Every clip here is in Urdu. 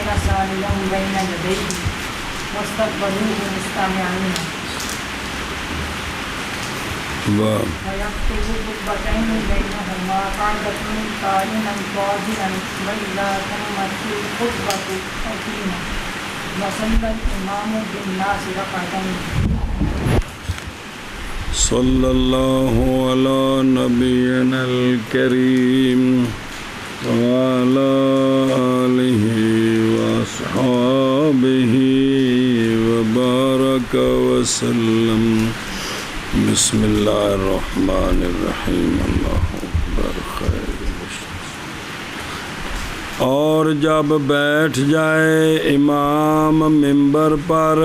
كان ساليا بين يديه واستقبلوه مستمعين ويخطب خطبتين بينهما قعدة قائما قاعدا وإذا تمت الخطبة حكيما وصلى الإمام بالناس ركعتين. صلی اللہ علی نبینا الکریم وعلی آلہ واصحابہ وبارک وسلم. بسم اللہ الرحمن الرحیم. اللہ اکبر. خیر. اور جب بیٹھ جائے امام منبر پر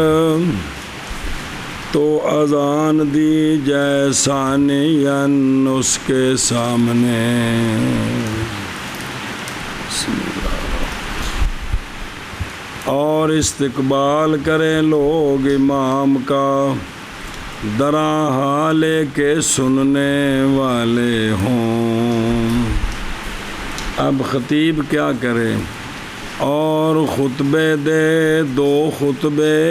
تو اذان دی جائے ثانیاً اس کے سامنے. اور استقبال کریں لوگ امام کا دراں حالے کے سننے والے ہوں. اب خطیب کیا کرے؟ اور خطبے دے، دو خطبے،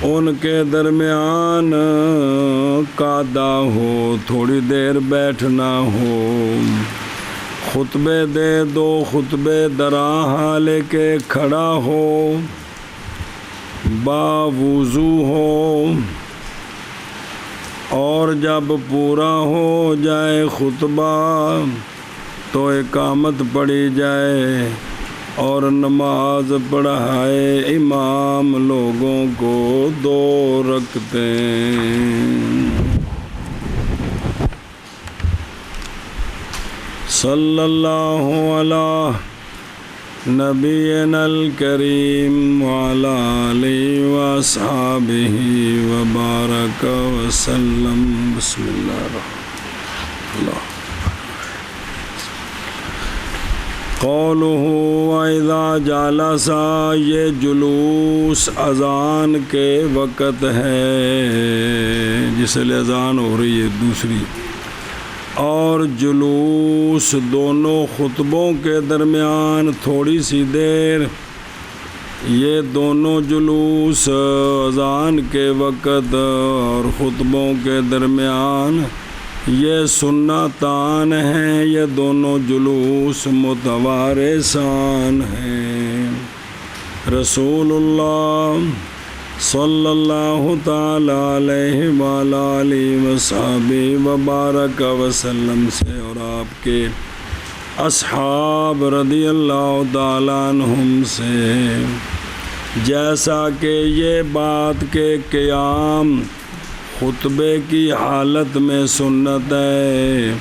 ان کے درمیان قعدہ ہو، تھوڑی دیر بیٹھنا ہو. خطبے دے، دو خطبے دراں حالے کے کھڑا ہو، باوضو ہو. اور جب پورا ہو جائے خطبہ تو اقامت پڑھی جائے اور نماز پڑھائے امام لوگوں کو 2 رکعتیں. صلی اللہ علی نبینا الکریم وعلی آلہ واصحابہ وبارک وسلم. بسم اللہ الرحمن الرحیم. قولہ وَإِذَا جَلَسَ، یہ جلوس اذان کے وقت ہے جس لیے اذان ہو رہی ہے دوسری. اور جلوس دونوں خطبوں کے درمیان تھوڑی سی دیر، یہ دونوں جلوس اذان کے وقت اور خطبوں کے درمیان یہ سنتان ہیں. یہ دونوں جلوس متوارثان ہیں. رسول اللہ صلی اللہ تعالی علیہ وآلہ آلہ وصحبہ وبارک وسلم سے اور آپ کے اصحاب رضی اللہ تعالی عنہم سے، جیسا کہ یہ بات کے قیام خطبے کی حالت میں سنت ہے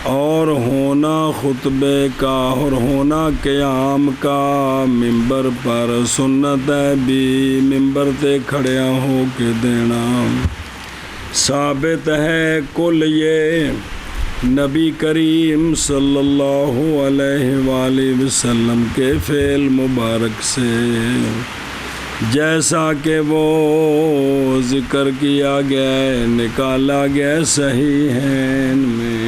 اور ہونا خطبے کا اور ہونا قیام کا ممبر پر سنت ہے بھی. ممبر تے کھڑیا ہو کے دینا ثابت ہے کل یہ نبی کریم صلی اللہ علیہ وآلہ وسلم کے فعل مبارک سے، جیسا کہ وہ ذکر کیا گیا ہے، نکالا گیا صحیحین میں.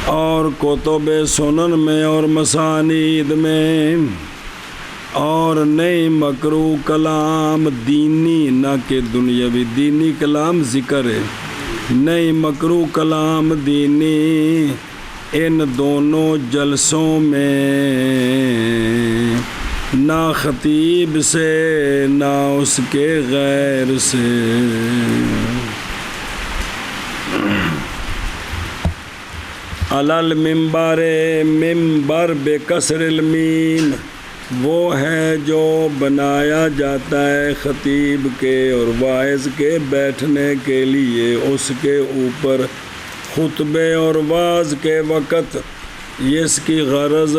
اور کتب سنن میں اور مسانید میں. اور نئی مکروہ کلام دینی، نہ کہ دنیاوی، دینی کلام ذکر ہے، نئی مکروہ کلام دینی ان دونوں جلسوں میں نہ خطیب سے نہ اس کے غیر سے. علل ممبر، ممبر بے کسر المیم وہ ہے جو بنایا جاتا ہے خطیب کے اور واعظ کے بیٹھنے کے لیے اس کے اوپر خطبے اور واعظ کے وقت. یہ اس کی غرض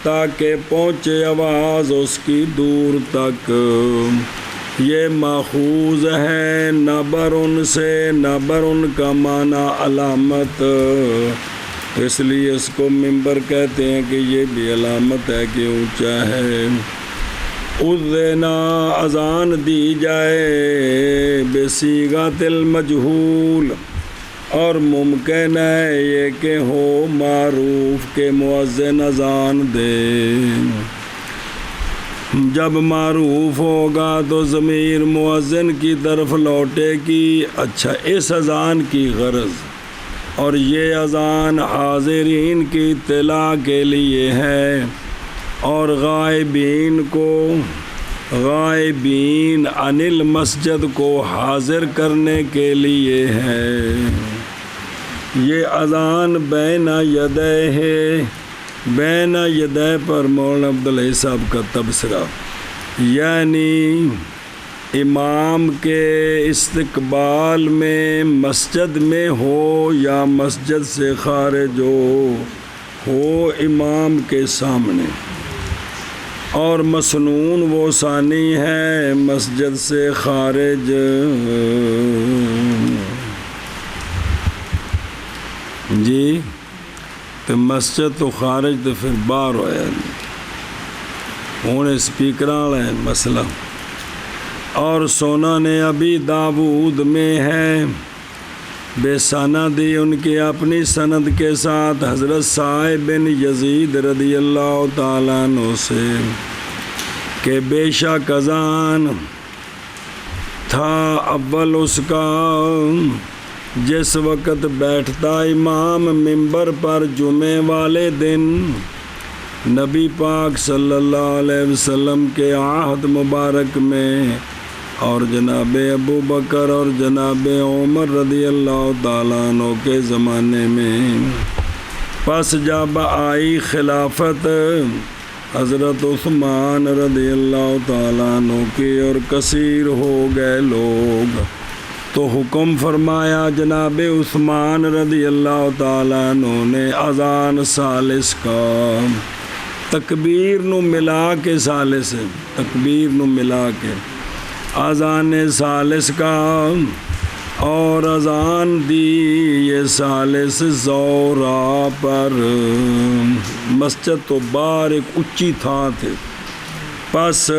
تاکہ پہنچے آواز اس کی دور تک. یہ ماخوذ ہے نبرن سے. نبرن کا معنی علامت، اس لیے اس کو ممبر کہتے ہیں کہ یہ بھی علامت ہے کہ اونچا ہے. اذنا اذان دی جائے بصیغۃ المجہول، اور ممکن ہے یہ کہ ہو معروف کے مؤذن اذان دے۔ جب معروف ہوگا تو ضمیر مؤذن کی طرف لوٹے گی۔ اچھا، اس اذان کی غرض اور یہ اذان حاضرین کی اطلاع کے لیے ہے اور غائبین عن المسجد کو حاضر کرنے کے لیے ہے۔ یہ اذان بین یدہ ہے، بین یدہ پر مولانا عبداللہ صاحب کا تبصرہ، یعنی امام کے استقبال میں مسجد میں ہو یا مسجد سے خارج ہو امام کے سامنے، اور مسنون وہ ثانی ہے مسجد سے خارج۔ جی تو مسجد تو خارج تو پھر باہر ہویا ہوں اسپیکر والا ہے مسئلہ۔ اور سنن ابی داود میں ہے بے سندی ان کی اپنی سند کے ساتھ حضرت صاحب بن یزید رضی اللہ تعالیٰ عنہ سے کہ بے شک اذان تھا اول اس کا جس وقت بیٹھتا امام ممبر پر جمعے والے دن نبی پاک صلی اللہ علیہ وسلم کے عہد مبارک میں، اور جناب ابو بکر اور جناب عمر رضی اللہ تعالیٰ عنہ کے زمانے میں۔ پس جب آئی خلافت حضرت عثمان رضی اللہ تعالیٰ عنہ کی اور کثیر ہو گئے لوگ، تو حکم فرمایا جناب عثمان رضی اللہ تعالیٰ عنہ نے اذان ثالث کا، تکبیر نو ملا کے ثالث، تکبیر نو ملا کے اذان ثالث کا، اور اذان دی یہ ثالث زورا پر، مسجد تو باہر ایک اونچی تھان تھے، پس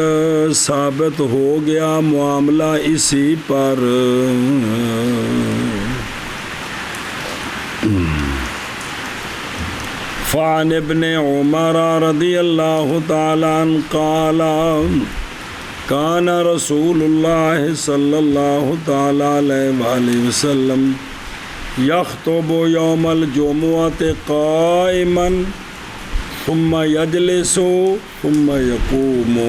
ثابت ہو گیا معاملہ اسی پر۔ فعن ابن عمر رضی اللہ تعالیٰ عنہ قال کان رسول اللہ صلی اللہ تعالیٰ علیہ وآلہ وسلم یخطب یوم الجمعۃ قائما ثم یجلس ثم یقوم۔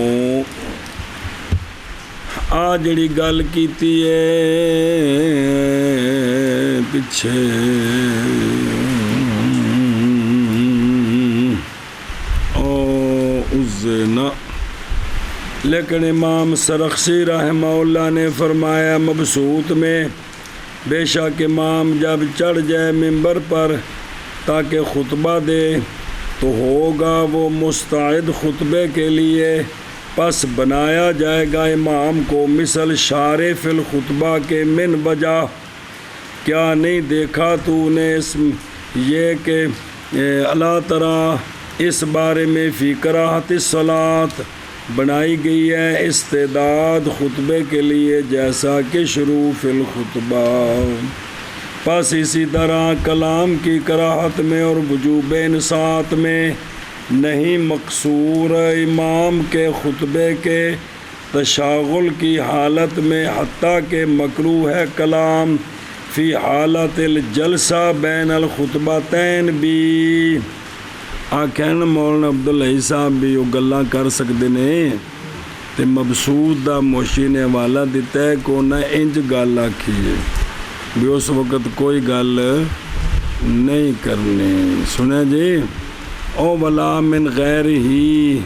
آ جڑی گل کیتی ہے پیچھے لیکن امام سرخسی رحمہ اللہ نے فرمایا مبسوط میں، بے شک امام جب چڑھ جائے ممبر پر تاکہ خطبہ دے تو ہوگا وہ مستعد خطبے کے لیے، پس بنایا جائے گا امام کو مثل شارف الخطبہ کے من وجہ۔ کیا نہیں دیکھا تو نے یہ کہ اللہ ترا اس بارے میں فی کراہت الصلاۃ بنائی گئی ہے استعداد خطبے کے لیے جیسا کہ شروع فی الخطبہ۔ پس اسی طرح کلام کی کراہت میں اور وجوب انصات میں نہیں مقصور امام کے خطبے کے تشاغل کی حالت میں، حتیٰ کہ مکروہ ہے کلام فی حالت الجلسہ بین الخطبتین بھی۔ آخر مولانا عبداللہ صاحب بھی وہ گلاں کر سکتے ہیں تے مبسوط دا موشی نے حوالہ دیتا ہے کہ انہیں انج گل آکھی ہے بھی اس وقت کوئی گل نہیں کرنی۔ سنیں جی، او ولا من غیر ہی،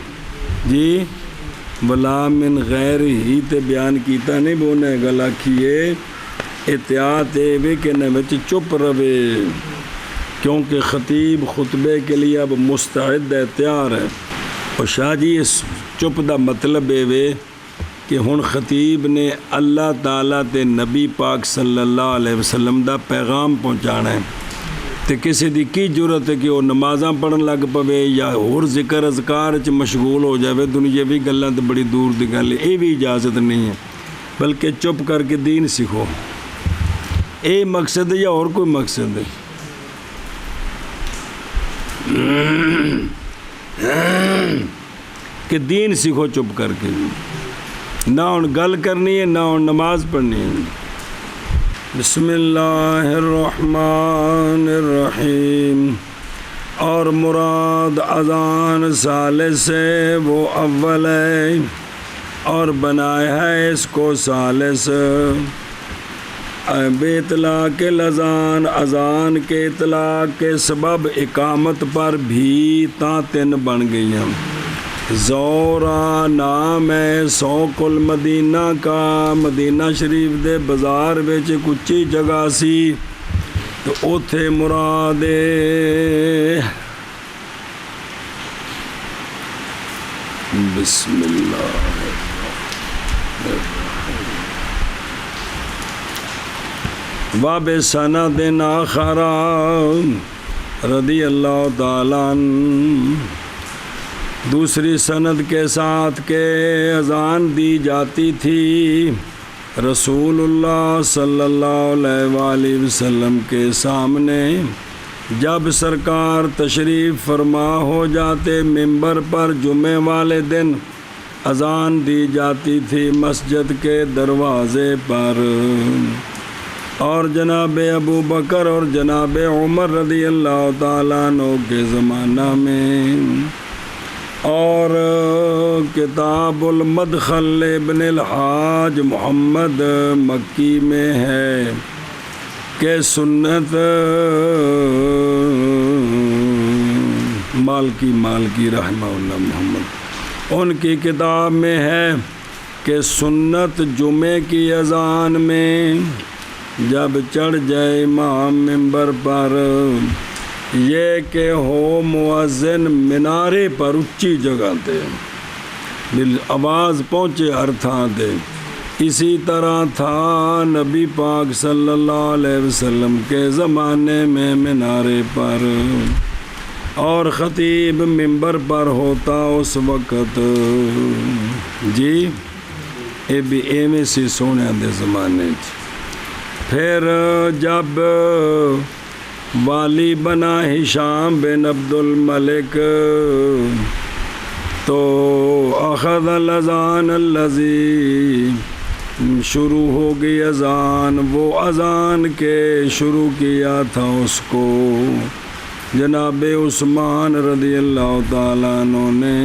جی ولا من غیر ہی تے بیان کیتا نہیں بھی انہیں گل آکھی ہے، احتیاط ہے بھی کہ نہ بچ چپ روے، کیونکہ خطیب خطبے کے لیے اب مستعد ہے، تیار ہے۔ اور شاہ جی اس چپ دا مطلب ہے کہ ہن خطیب نے اللہ تعالیٰ تے نبی پاک صلی اللہ علیہ وسلم دا پیغام پہنچانا ہے، تے کسی دی کی جرت ہے کہ وہ نمازاں پڑھن لگ پوے یا اور ذکر اذکار چ مشغول ہو جاوے، دنیاوی گلاں تے بڑی دور دی گل ہے، یہ بھی اجازت نہیں ہے، بلکہ چپ کر کے دین سیکھو۔ یہ مقصد ہے یا اور کوئی مقصد ہے؟ کہ دین سیکھو چپ کر کے، نہ ہن گل کرنی ہے نہ ہن نماز پڑھنی ہے۔ بسم اللہ الرحمن الرحیم۔ اور مراد اذان ثالث سے وہ اول ہے، اور بنایا ہے اس کو ثالث بے اطلاق الاذان، اذان کے اطلاق کے سبب اقامت پر بھی تا تین بن گئی ہیں۔ زورا نام ہے سوق المدینہ کا، مدینہ شریف دے بازار وچ ایک اچھی جگہ سی، تو اوتھے مراد بسم اللہ وَبِسَنَدٍ آخَرَ رضی اللہ تعالیٰ عنہ، دوسری سند کے ساتھ کہ اذان دی جاتی تھی رسول اللہ صلی اللہ علیہ وآلہ وسلم کے سامنے جب سرکار تشریف فرما ہو جاتے منبر پر جمعے والے دن اذان دی جاتی تھی مسجد کے دروازے پر، اور جناب ابو بکر اور جناب عمر رضی اللہ تعالیٰ عنہ کے زمانہ میں، اور کتاب المدخل ابن الحاج محمد مکی میں ہے کہ سنت مالکی رحمہ اللہ محمد، ان کی کتاب میں ہے کہ سنت جمعے کی اذان میں جب چڑھ جائے امام منبر پر یہ کہ ہو مؤذن منارے پر اچھی جگہ دے، آواز پہنچے ہر تھان دے۔ اسی طرح تھا نبی پاک صلی اللہ علیہ وسلم کے زمانے میں منارے پر، اور خطیب منبر پر ہوتا اس وقت۔ جی اے بھی ایویں سی سونے دے زمانے پھر جب والی بنا ہشام بن عبد الملک تو اخذ الاذان الذی، شروع ہو گئی اذان، وہ اذان کے شروع کیا تھا اس کو جناب عثمان رضی اللہ تعالیٰ عنہ نے،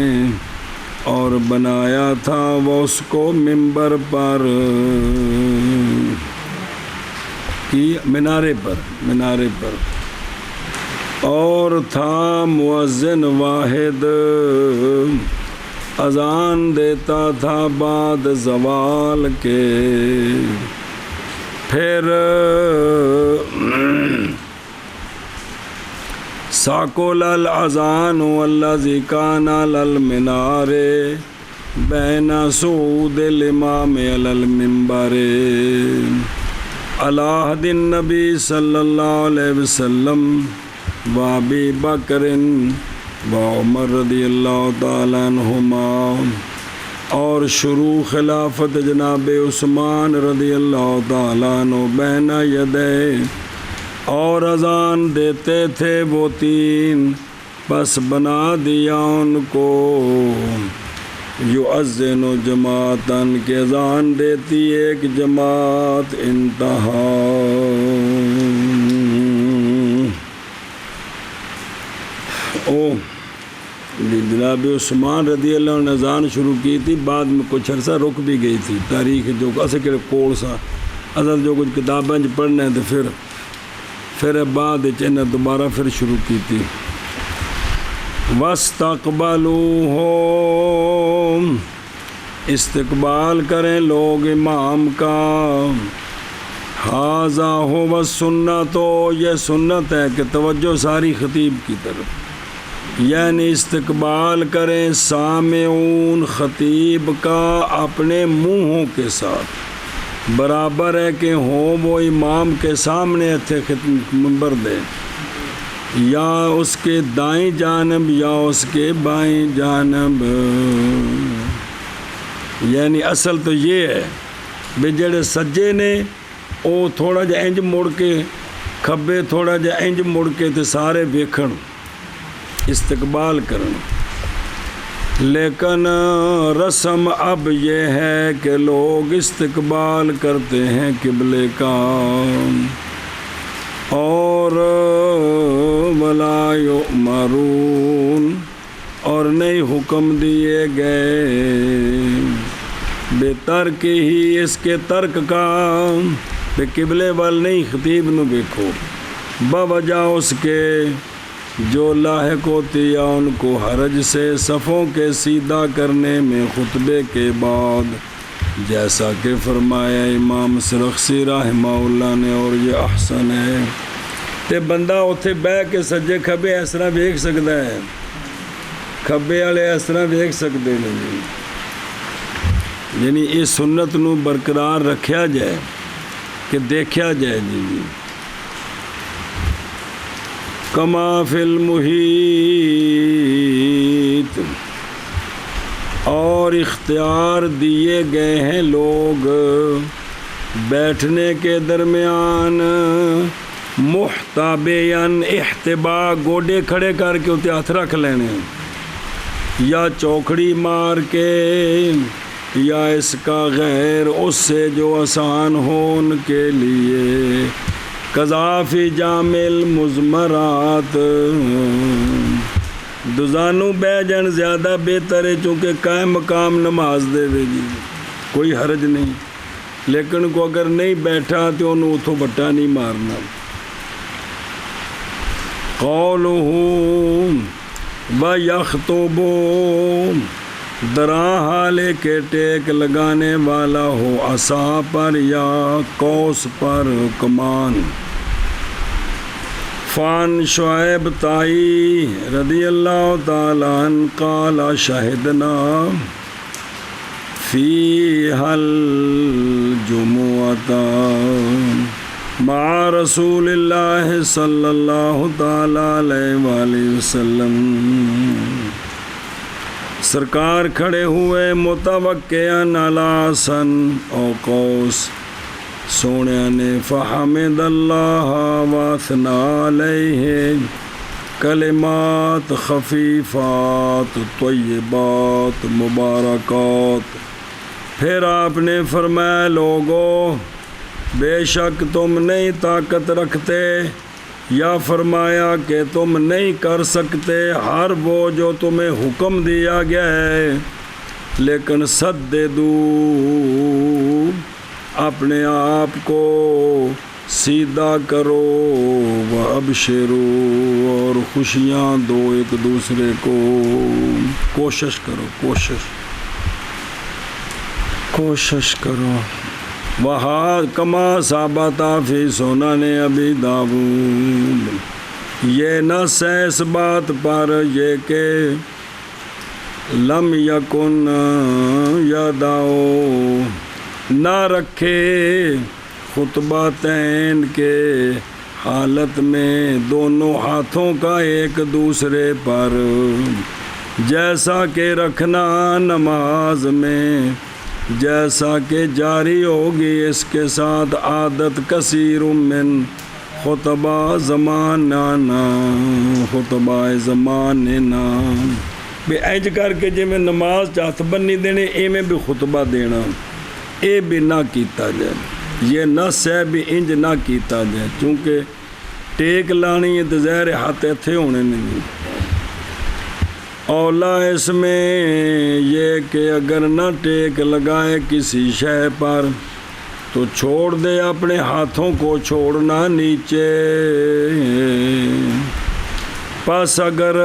اور بنایا تھا وہ اس کو منبر پر کی منارے پر، اور تھا مؤذن واحد اذان دیتا تھا بعد زوال کے۔ پھر ساکل الاذان والذی کان علی المنار بین صعود الامام علی المنبر علی عہد النبی صلی اللہ علیہ وسلم و ابی بکر و عمر رضی اللہ تعالیٰ عنہما، اور شروع خلافت جناب عثمان رضی اللہ تعالیٰ عنہ بین یدے، اور اذان دیتے تھے وہ تین، بس بنا دیا ان کو یؤذن جماعتاً کہ اذان دیتی ایک جماعت، انتہا۔ جناب عثمان رضی اللہ عنہ نے اذان شروع کی تھی، بعد میں کچھ عرصہ رک بھی گئی تھی، تاریخ جو اصل کے کول سا اصل جو کچھ کتابیں پڑھنے تو پھر بعد انہیں دوبارہ پھر شروع کی تھی۔ وَاسْتَقْبَلُوهُ، استقبال کریں لوگ امام کا، ہَذَا هُوَ السُّنَّةُ، یہ سنت ہے کہ توجہ ساری خطیب کی طرف، یعنی استقبال کریں سامعون خطیب کا اپنے منہوں کے ساتھ، برابر ہے کہ ہوں وہ امام کے سامنے تھے منبر دے، یا اس کے دائیں جانب یا اس کے بائیں جانب۔ یعنی اصل تو یہ ہے بھی جڑے سجے نے ਉਹ ਥੋੜ੍ਹਾ ਜਿਹਾ ਇੰਜ ਮੁੜ ਕੇ, ਖੱਬੇ ਥੋੜ੍ਹਾ ਜਿਹਾ ਇੰਜ ਮੁੜ ਕੇ ਤੇ ਸਾਰੇ ਵੇਖਣ, استقبال کرنا. لیکن رسم اب یہ ہے کہ لوگ استقبال کرتے ہیں قبلے کا اور ولا یؤمرون اور نہیں حکم دیے گئے بے ترک ہی اس کے ترک کا بے قبلے وال نہیں خطیب نو دیکھو بوجہ اس کے جو لاحق ہوتی ہے ان کو حرج سے صفوں کے سیدھا کرنے میں خطبے کے بعد، جیسا کہ فرمایا امام سرخسی رحمہ اللہ نے، اور یہ احسن ہے. تے بندہ اتھے بہ کے سجے کھبے اس طرح ویکھ سکتا ہے، کھبے والے اس طرح ویکھ سکتے نہیں. یعنی اس سنت نو برقرار رکھیا جائے کہ دیکھیا جائے. جی کما فی المحیط اور اختیار دیے گئے ہیں لوگ بیٹھنے کے درمیان محتابین احتبا گوڈے کھڑے کر کے اتنے ہاتھ رکھ لینے یا چوکڑی مار کے یا اس کا غیر اس سے جو آسان ہو ان کے لیے قذافی جامل مزمرات دزانو بہ جن زیادہ بہتر ہے چونکہ قائم مقام نماز دے وے جی کوئی حرج نہیں، لیکن کو اگر نہیں بیٹھا تو انہوں اتھو بٹا نہیں مارنا. قولہ وَيَخْطُبُ دراں حالے کے ٹیک لگانے والا ہو عصا پر یا قوس پر کمان. فان شعیب تائی رضی اللہ تعالیٰ عنہ قال شہدنا فیہا الجمعۃ مع رسول اللہ صلی اللہ تعالیٰ علیہ وآلہ وسلم. سرکار کھڑے ہوئے متوقعاً علی سن او قوس سونے نے فحمد اللہ واثنا علیہ کلمات خفیفات طیبات مبارکات. پھر آپ نے فرمایا لوگو بے شک تم نہیں طاقت رکھتے یا فرمایا کہ تم نہیں کر سکتے ہر وہ جو تمہیں حکم دیا گیا ہے، لیکن سددو اپنے آپ کو سیدھا کرو وابشرو اور خوشیاں دو ایک دوسرے کو. کوشش کرو کوشش کرو. وہاں کما ثابت فی سنن ابی داؤد یہ نص ہے اس بات پر یہ کہ لم یکن یدعو نہ رکھے خطبتین کے حالت میں دونوں ہاتھوں کا ایک دوسرے پر، جیسا کہ رکھنا نماز میں جیسا کہ جاری ہوگی اس کے ساتھ عادت کثیر من خطبہ زماننا بھی اینج کر کے جی میں نماز ہاتھ بنی دینے اے میں بھی خطبہ دینا اے بھی نہ کیتا جائے. یہ نص ہے بھی انج نہ کیتا جائے چونکہ ٹیک لانی ہے تو ظاہر ہاتھ ایتھے ہونے نہیں. اولا اس میں یہ کہ اگر نہ ٹیک لگائے کسی شے پر تو چھوڑ دے اپنے ہاتھوں کو چھوڑنا نیچے. پس اگر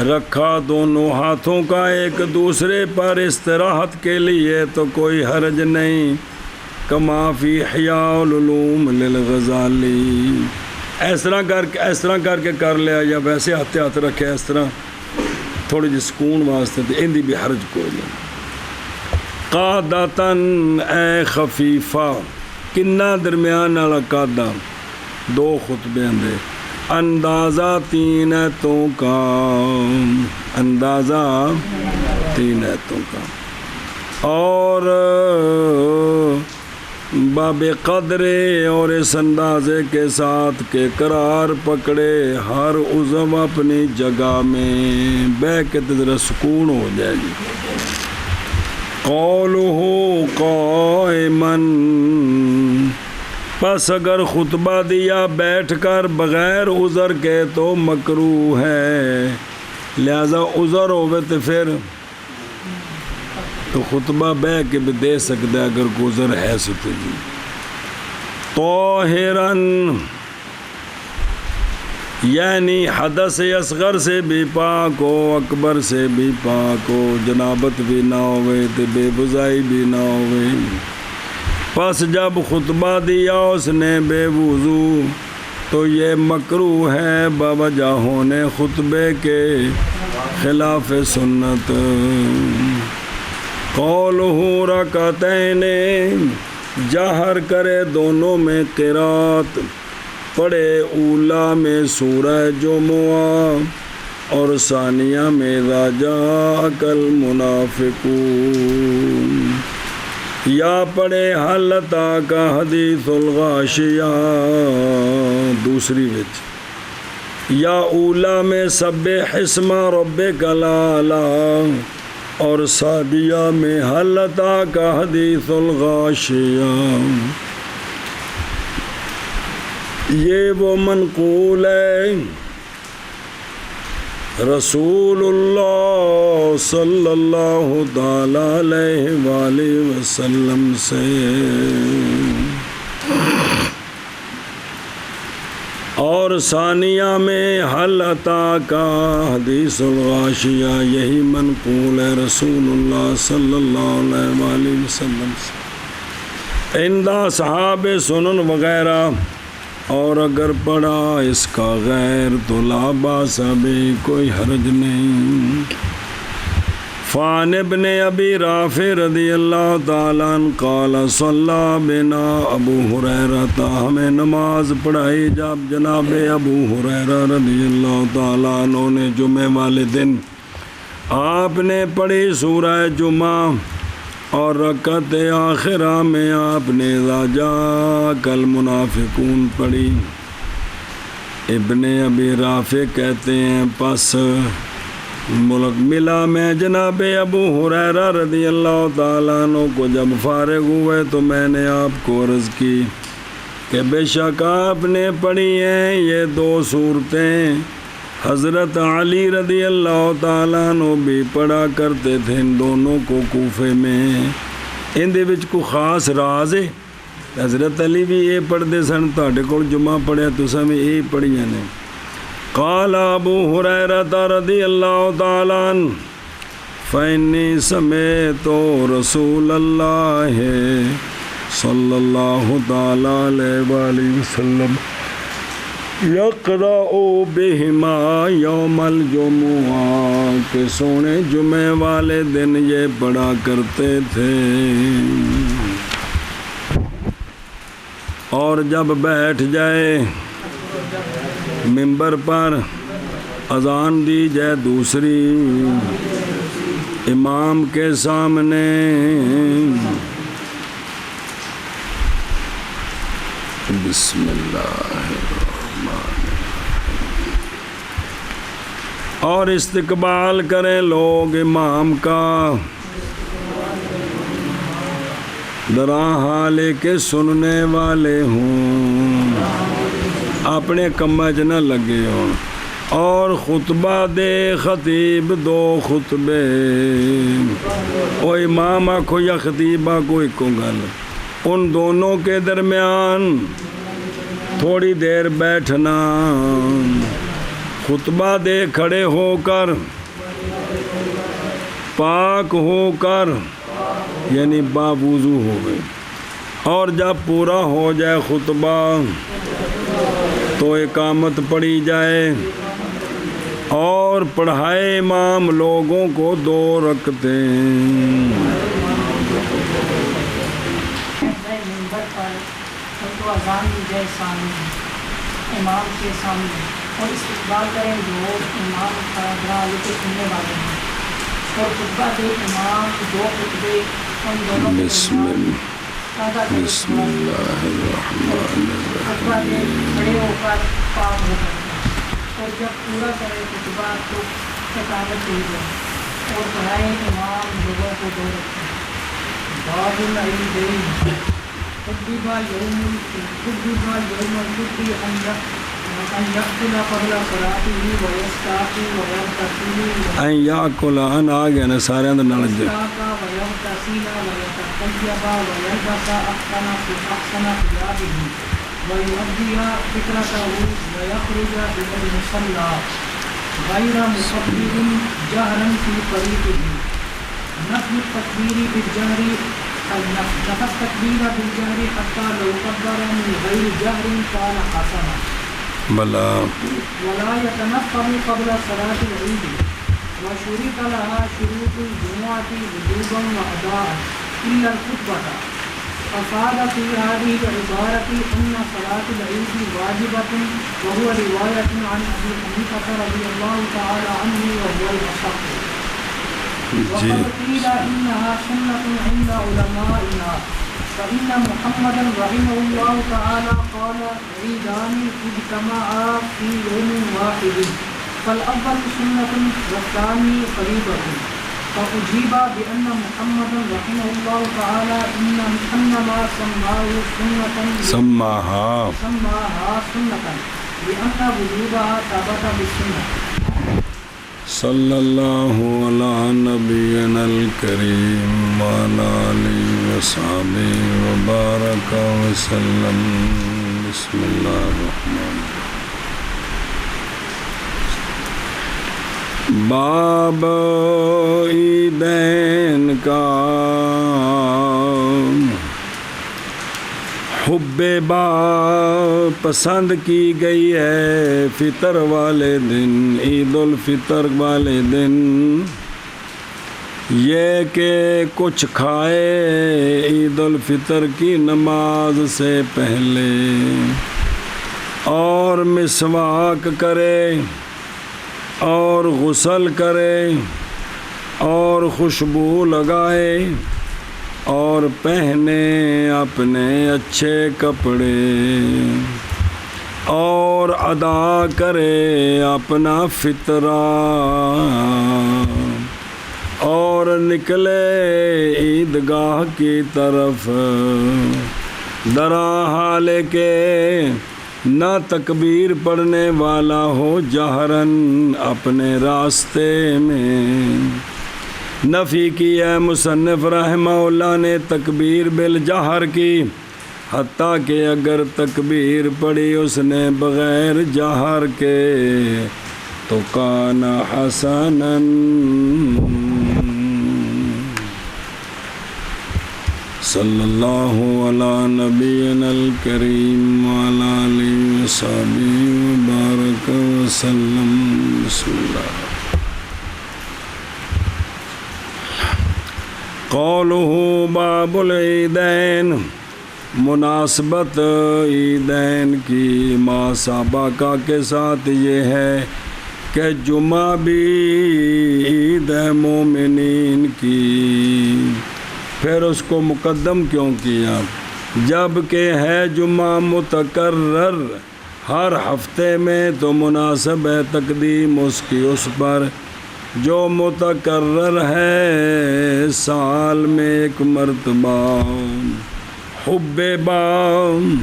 رکھا دونوں ہاتھوں کا ایک دوسرے پر استراحت کے لیے تو کوئی حرج نہیں. کما فی احیاء العلوم للغزالی اس طرح کر کے کر لیا یا ویسے ہاتھ رکھے اس طرح تھوڑی جی سکون واسطے تو اندی بھی حرج کوئی نہیں. قادتاً اے خفیفہ کنا درمیان والا قادہ دو خطبے اندے اندازہ تین ایتوں کا اور باب قدر اور اس اندازے کے ساتھ کہ قرار پکڑے ہر عضو اپنی جگہ میں، بہ کے ذرا سکون ہو جائے جی۔ قولہ قائما، پس اگر خطبہ دیا بیٹھ کر بغیر عذر کے تو مکروہ ہے، لہذا عذر ہوئے تو پھر تو خطبہ بہ کے بھی دے سکتا ہے اگر گزر ہے ستے جی۔ طاہراً یعنی حدث اصغر سے بھی پاک ہو، اکبر سے بھی پاک ہو، جنابت بھی نہ ہوئے تو بے وضائی بھی نہ ہوئے۔ پس جب خطبہ دیا اس نے بے وضو تو یہ مکروہ ہے بوجہ ہونے خطبے کے خلاف سنت۔ قولہ رکعتین، جہر کرے دونوں میں قرات، پڑھے اولا میں سورہ جمعہ اور ثانیہ میں اذا جاءک المنافقون، یا پڑھے حل اتاک حدیث الغاشیہ دوسری وچ، یا اولا میں سبح اسم ربک الاعلی اور ثانیہ میں حل اتاک حدیث الغاشیہ۔ یہ وہ منقول ہے رسول اللہ صلی اللہ تعالی علیہ وآلہ وسلم سے، اور ثانیہ میں حل اتاک حدیث الغاشیہ، یہی منقول ہے رسول اللہ صلی اللہ علیہ وآلہ وسلم سے عند اصحاب سنن وغیرہ، اور اگر پڑھا اس کا غیر تو لا باس بھی، کوئی حرج نہیں۔ فان ابن ابی رافع رضی اللہ تعالیٰ عنہ قال صلی بنا ابو ہریرہ، ہمیں نماز پڑھائی جب جناب ابو ہریرہ رضی اللہ تعالیٰ عنہ نے جمعے والے دن، آپ نے پڑھی سورہ جمعہ اور رکعت آخرہ میں آپ نے اذا جاءک المنافقون پڑھی۔ ابن ابی رافع کہتے ہیں پس ملک ملا میں جناب ابو ہریرہ رضی اللہ تعالیٰ عنہ کو جب فارغ ہوئے تو میں نے آپ کو عرض کی کہ بے شک آپ نے پڑھی ہیں یہ دو صورتیں، حضرت علی رضی اللہ تعالیٰ عنہ بھی پڑھا کرتے تھے ان دونوں کو کوفے میں، ان دے وچ کو خاص راز ہے، حضرت علی بھی یہ پڑھتے سن، تہاڈے کول جمعہ پڑھیا تساں بھی یہ پڑھیاں نے۔ قال ابو ہریرہ رضی اللہ تعالیٰ عنہ فإنی سمعت رسول اللہ صلی اللہ تعالیٰ علیہ وآلہ وسلم یقرأ بہما یوم الجمعہ، کہ سونے جمعے والے دن یہ پڑھا کرتے تھے، اور جب بیٹھ جائے ممبر پر اذان دی جائے دوسری امام کے سامنے، بسم اللہ الرحمن الرحیم، اور استقبال کریں لوگ امام کا، درا حالے کے سننے والے ہوں، اپنے کمج نہ لگے ہوں، اور خطبہ دے خطیب دو خطبے، او امام آکھو یا خطیب آکھو ایک گل، ان دونوں کے درمیان تھوڑی دیر بیٹھنا، خطبہ دے کھڑے ہو کر پاک ہو کر یعنی باوضو ہو گئے، اور جب پورا ہو جائے خطبہ تو اقامت پڑھی جائے، اور پڑھائے امام لوگوں کو دو رکعتیں۔ ممبر پر ان کو اذان دی جائے سامنے امام کے سامنے، اور استقبال کریں جو امام کا درالے کے سننے والے ہیں، اور خطبہ دے امام دو خطبے ان دونوں کے درمیان، سادہ بسم اللہ الرحمن خطبہ دے کھڑے ہو کر پاک ہو کر اور جب پورا کرے خطبہ تو اقامت کی جائے اور پڑھائے امام لوگوں کو دو رکھے باب العیدین خطبہ یوم الفطر ان یقتل قبل صلاته ویستاقی ویغتسل این یاکل ان آگے نا سارے اندر نال دے ويغتسل ويتطيب ويلبس أحسن ثيابه ويؤدي فطرته ويخرج إلى المصلى غير مكبر جهرا في طريقه نفي التكبير بالجهر نفى التكبير بالجهر حتى لو كبر من غير جهر كان حسنا بلا ولا يتنفل قبل صلاة العيد وشرط لها شروط الجمعة وجوبا وأداء إلا الخطبة فصاد في هذه العبارة أن صلاة العيد واجبة وهو رواية عن أبي حنيفة رضي الله تعالى عنه وهو الأصح وقد قيل إنها سنة عند علمائنا فإن محمدا رحمه الله تعالى قال عيدان اجتمعا في يوم واحد فالأول سنة والثاني فريضة فأجيب بأن محمدا رحمه الله تعالى إنما سماها سنة لأن وجوبها ثبت بالسنة صلی اللہ علی نبینا الکریم وعلی آلہ وصحبہ وبارک وسلم بسم اللہ الرحمن الرحیم باب عیدین کا حب با پسند کی گئی ہے فطر والے دن عید الفطر والے دن یہ کہ کچھ کھائے عید الفطر کی نماز سے پہلے اور مسواک کرے اور غسل کرے اور خوشبو لگائے اور پہنے اپنے اچھے کپڑے اور ادا کرے اپنا فطرہ اور نکلے عیدگاہ کی طرف درا حال کے نہ تکبیر پڑھنے والا ہو جہرن اپنے راستے میں نفی کی ہے مصنف رحمہ اللہ نے تکبیر بالجہر کی حتیٰ کہ اگر تکبیر پڑھی اس نے بغیر جہر کے تو کان حسنا صلی اللہ علی نبینا الکریم وعلی آلہ وصحبہ وبارک وسلم بسم اللہ قولہ باب العیدین مناسبت عیدین کی ما سابقہ کے ساتھ یہ ہے کہ جمعہ بھی عید ہے مومنین کی پھر اس کو مقدم کیوں کیا جب کہ ہے جمعہ متکرر ہر ہفتے میں تو مناسب ہے تقدیم اس کی اس پر جو متکرر ہے سال میں ایک مرتبہ حب بام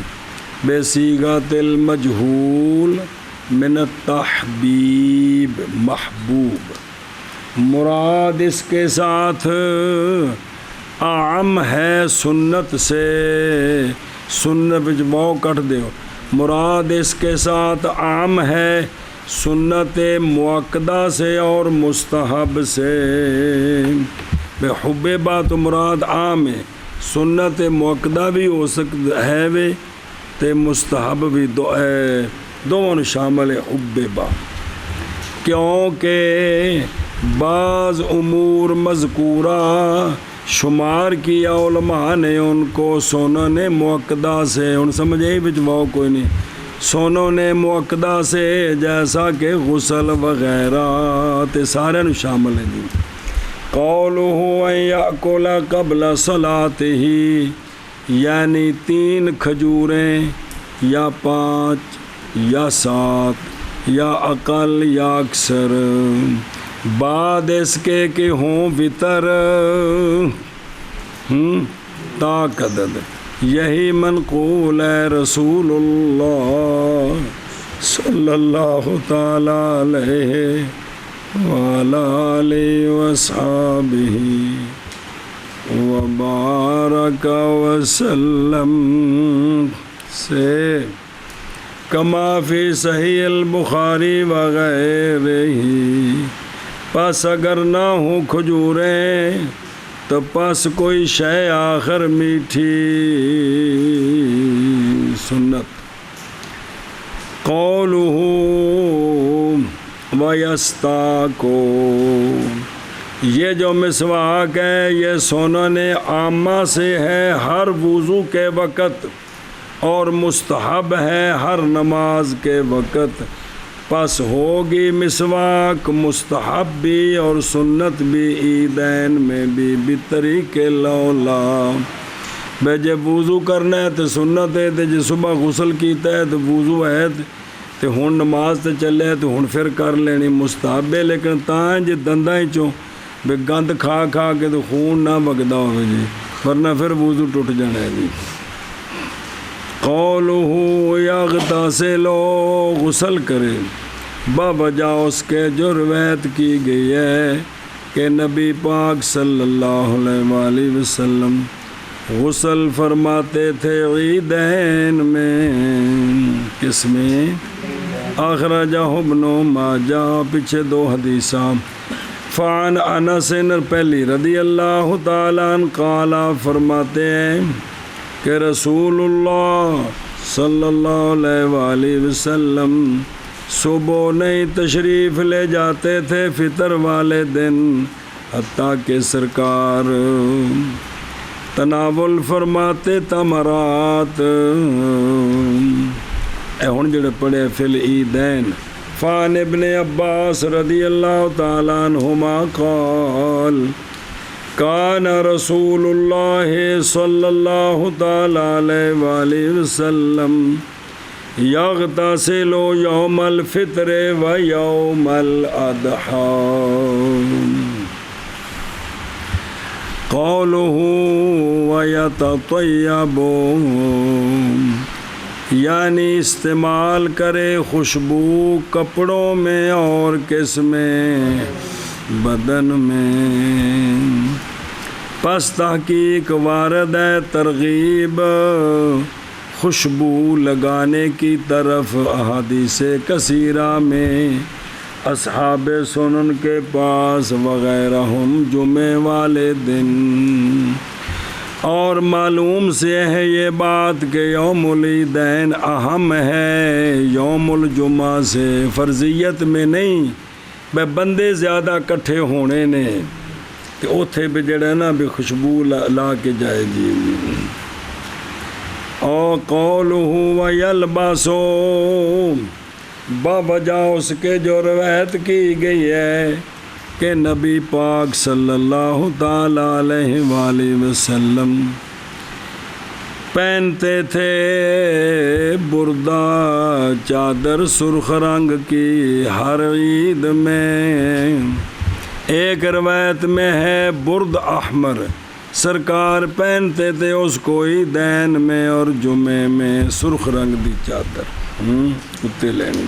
بصیغۃ المجہول من التحبیب محبوب مراد اس کے ساتھ عام ہے سنت سے سنت واو کٹ دیو مراد اس کے ساتھ عام ہے سنت مؤکدہ سے اور مستحب سے بے حب با تو مراد عام ہے سنت مؤکدہ بھی ہو سکتا ہے وے تے مستحب بھی دونوں شامل ہے حب با کیونکہ بعض امور مذکورہ شمار کیا علماء نے ان کو سنن مؤکدہ سے ان سمجھے بچ واؤ کوئی نہیں سونوں نے مؤکدہ سے جیسا کہ غسل وغیرہ تے سارے نو شامل ہیں جی قولہ ان یأکل قبل صلاتہ یعنی 3 کھجوریں یا 5 یا 7 یا اقل یا اکثر، بعد اس کے کہ ہوں وطر طاقت، یہی منقول ہے رسول اللہ صلی اللہ تعالی علیہ وعلی آلہ وصحابہ وبارک وسلم سے، کما فی صحیح البخاری وغیرہ۔ پس اگر نہ ہوں کھجوریں تو پس کوئی شے آخر میٹھی سنت۔ قولہ ویستاکو، یہ جو مسواک ہے یہ سنن عامہ سے ہے ہر وضو کے وقت اور مستحب ہے ہر نماز کے وقت، پس ہوگی مسواک مستحب بھی اور سنت بھی عیدین میں بھی بطریق لولا۔ بھائی جب وضو کرنا ہے تو سنت ہے، جب صبح غسل کیتا ہے تو وضو ہے تو ہن نماز تے چلے تو ہن پھر کر لینی مستحب ہے، لیکن تاں جے دنداں چوں بے گند کھا کھا کے تو خون نہ وگدا ہوئے جی، ورنہ پھر وضو ٹوٹ جانا ہے جی۔ قولہ یغتسل، غسل کرے بوجہ اس کے جو روایت کی گئی ہے کہ نبی پاک صلی اللہ علیہ وآلہ وسلم غسل فرماتے تھے عیدین میں۔ کس میں؟ اخرجہ ابن ماجہ، پیچھے 2 حدیثاں۔ فعن انس پہلی رضی اللہ تعالیٰ عنہ قال، فرماتے ہیں کہ رسول اللہ صلی اللہ علیہ وآلہ وسلم صبح نہیں تشریف لے جاتے تھے فطر والے دن، حتیٰ کہ سرکار تناول فرماتے تمرات۔ اے ہن جڑے پڑھے فی العیدین۔ فان ابن عباس رضی اللہ تعالیٰ عنہما قال کان رسول اللہ صلی اللہ تعالیٰ علیہ وآلہ وسلم یغتسل یوم الفطر و یوم الاضحیٰ۔ قولہ ویتطیب، یعنی استعمال کرے خوشبو کپڑوں میں اور کس میں؟ بدن میں۔ پس تحقیق وارد ہے ترغیب خوشبو لگانے کی طرف احادیث کثیرہ میں، اصحاب سنن کے پاس وغیرہ ہم جمعے والے دن۔ اور معلوم سے ہے یہ بات کہ یوم العیدین اہم ہے یوم الجمعہ سے، فرضیت میں نہیں، بے بندے زیادہ کٹھے ہونے نے کہ اوتھے بھی جڑا نا بھی خوشبو لا کے جائے جی۔ اور قولہ ویلبسو، بوجہ اس کے جو روایت کی گئی ہے کہ نبی پاک صلی اللہ تعالیٰ علیہ وآلہ وسلم پہنتے تھے بردہ چادر سرخ رنگ کی ہر عید میں۔ ایک روایت میں ہے برد احمر، سرکار پہنتے تھے اس کو عیدین میں اور جمعے میں سرخ رنگ دی چادر کتے لین،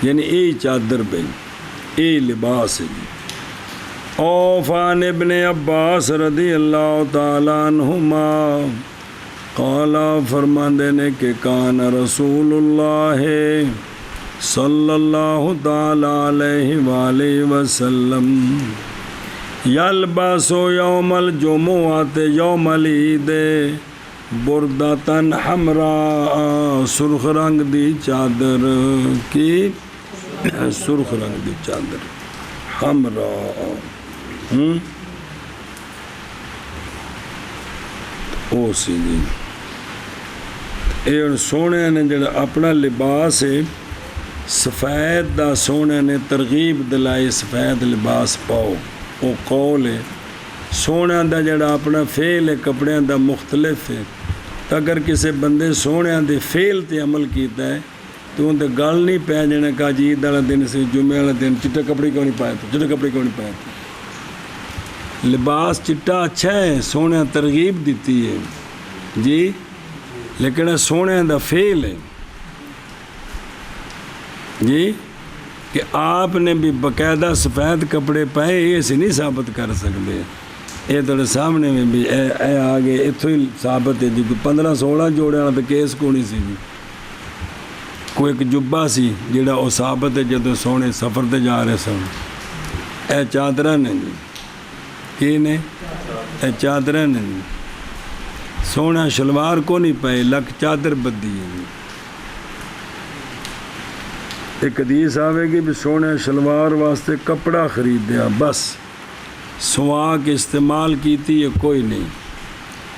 یعنی ای چادر پہ ای لباس ہے جی۔ او فان ابن عباس رضی اللہ تعالیٰ عنہما قال، فرماندے نے کہ کان رسول اللہ صلی اللہ تعالیٰ علیہ وآلہ وسلم یلبس یوم الجمعۃ یوم العید بردتن حمراء، سرخ رنگ دی چادر کی، سرخ رنگ دی چادر حمراء۔ او سی جی، اے سونے نے جڑا اپنا لباس ہے سفید دا، سونے نے ترغیب دلائی سفید لباس پاؤ، او قول ہے سونے دا جڑا اپنا فعل ہے کپڑیاں دا مختلف ہے. اگر کسی بندے سونے دے فعل تے عمل کیتا ہے تو ان دے گل نہیں پہ جانا کہ جی عید والا دن سے جمعے والا دن چٹے کپڑے کیوں نہیں پائے تھے, چٹے کپڑے کیوں نہیں پائے تھے. لباس چٹا اچھا ہے, سونے ترغیب دیتی ہے جی, لیکن سونے دا فعل ہے جی کہ آپ نے بھی باقاعدہ سفید کپڑے پائے, یہ سے نہیں ثابت کر سکتے. یہ تھوڑے سامنے میں بھی اے آگے اتوں ہی ثابت ہے جی. 15-16 جوڑے والا تو کیس کو نہیں سی جی. کوئی ایک جبہ سی جڑا وہ ثابت ہے جدو سونے سفر تے جا رہے سن. اے چادرہ نے جی, کی نے اے چادرہ نے جی. سونا شلوار کو نہیں پائے, لک چادر بدی ہے جی. ایک حدیث آوے گی بھی سونے شلوار واسطے کپڑا خریدیا, بس سواک استعمال کیتی ہے کوئی نہیں.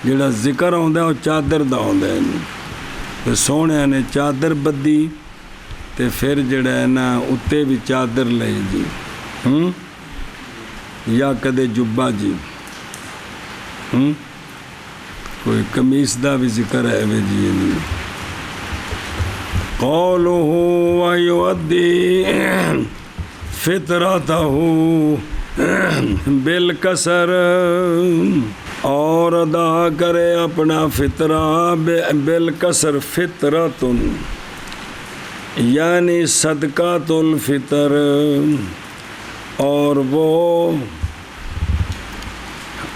جڑا ذکر ہوندا ہے وہ چادر دا ہوندا ہے نہیں. تو سونے نے چادر بدی تے پھر جڑا ہے نا اتے بھی چادر لے جی, یا کدے جبہ جی, کوئی قمیص دا بھی ذکر ہے وے جی نہیں. قولہ ویؤدی فطرتہ بالکسر, اور ادا کرے اپنا فطرہ بالکسر. فطرتن یعنی صدقۃ الفطر, اور وہ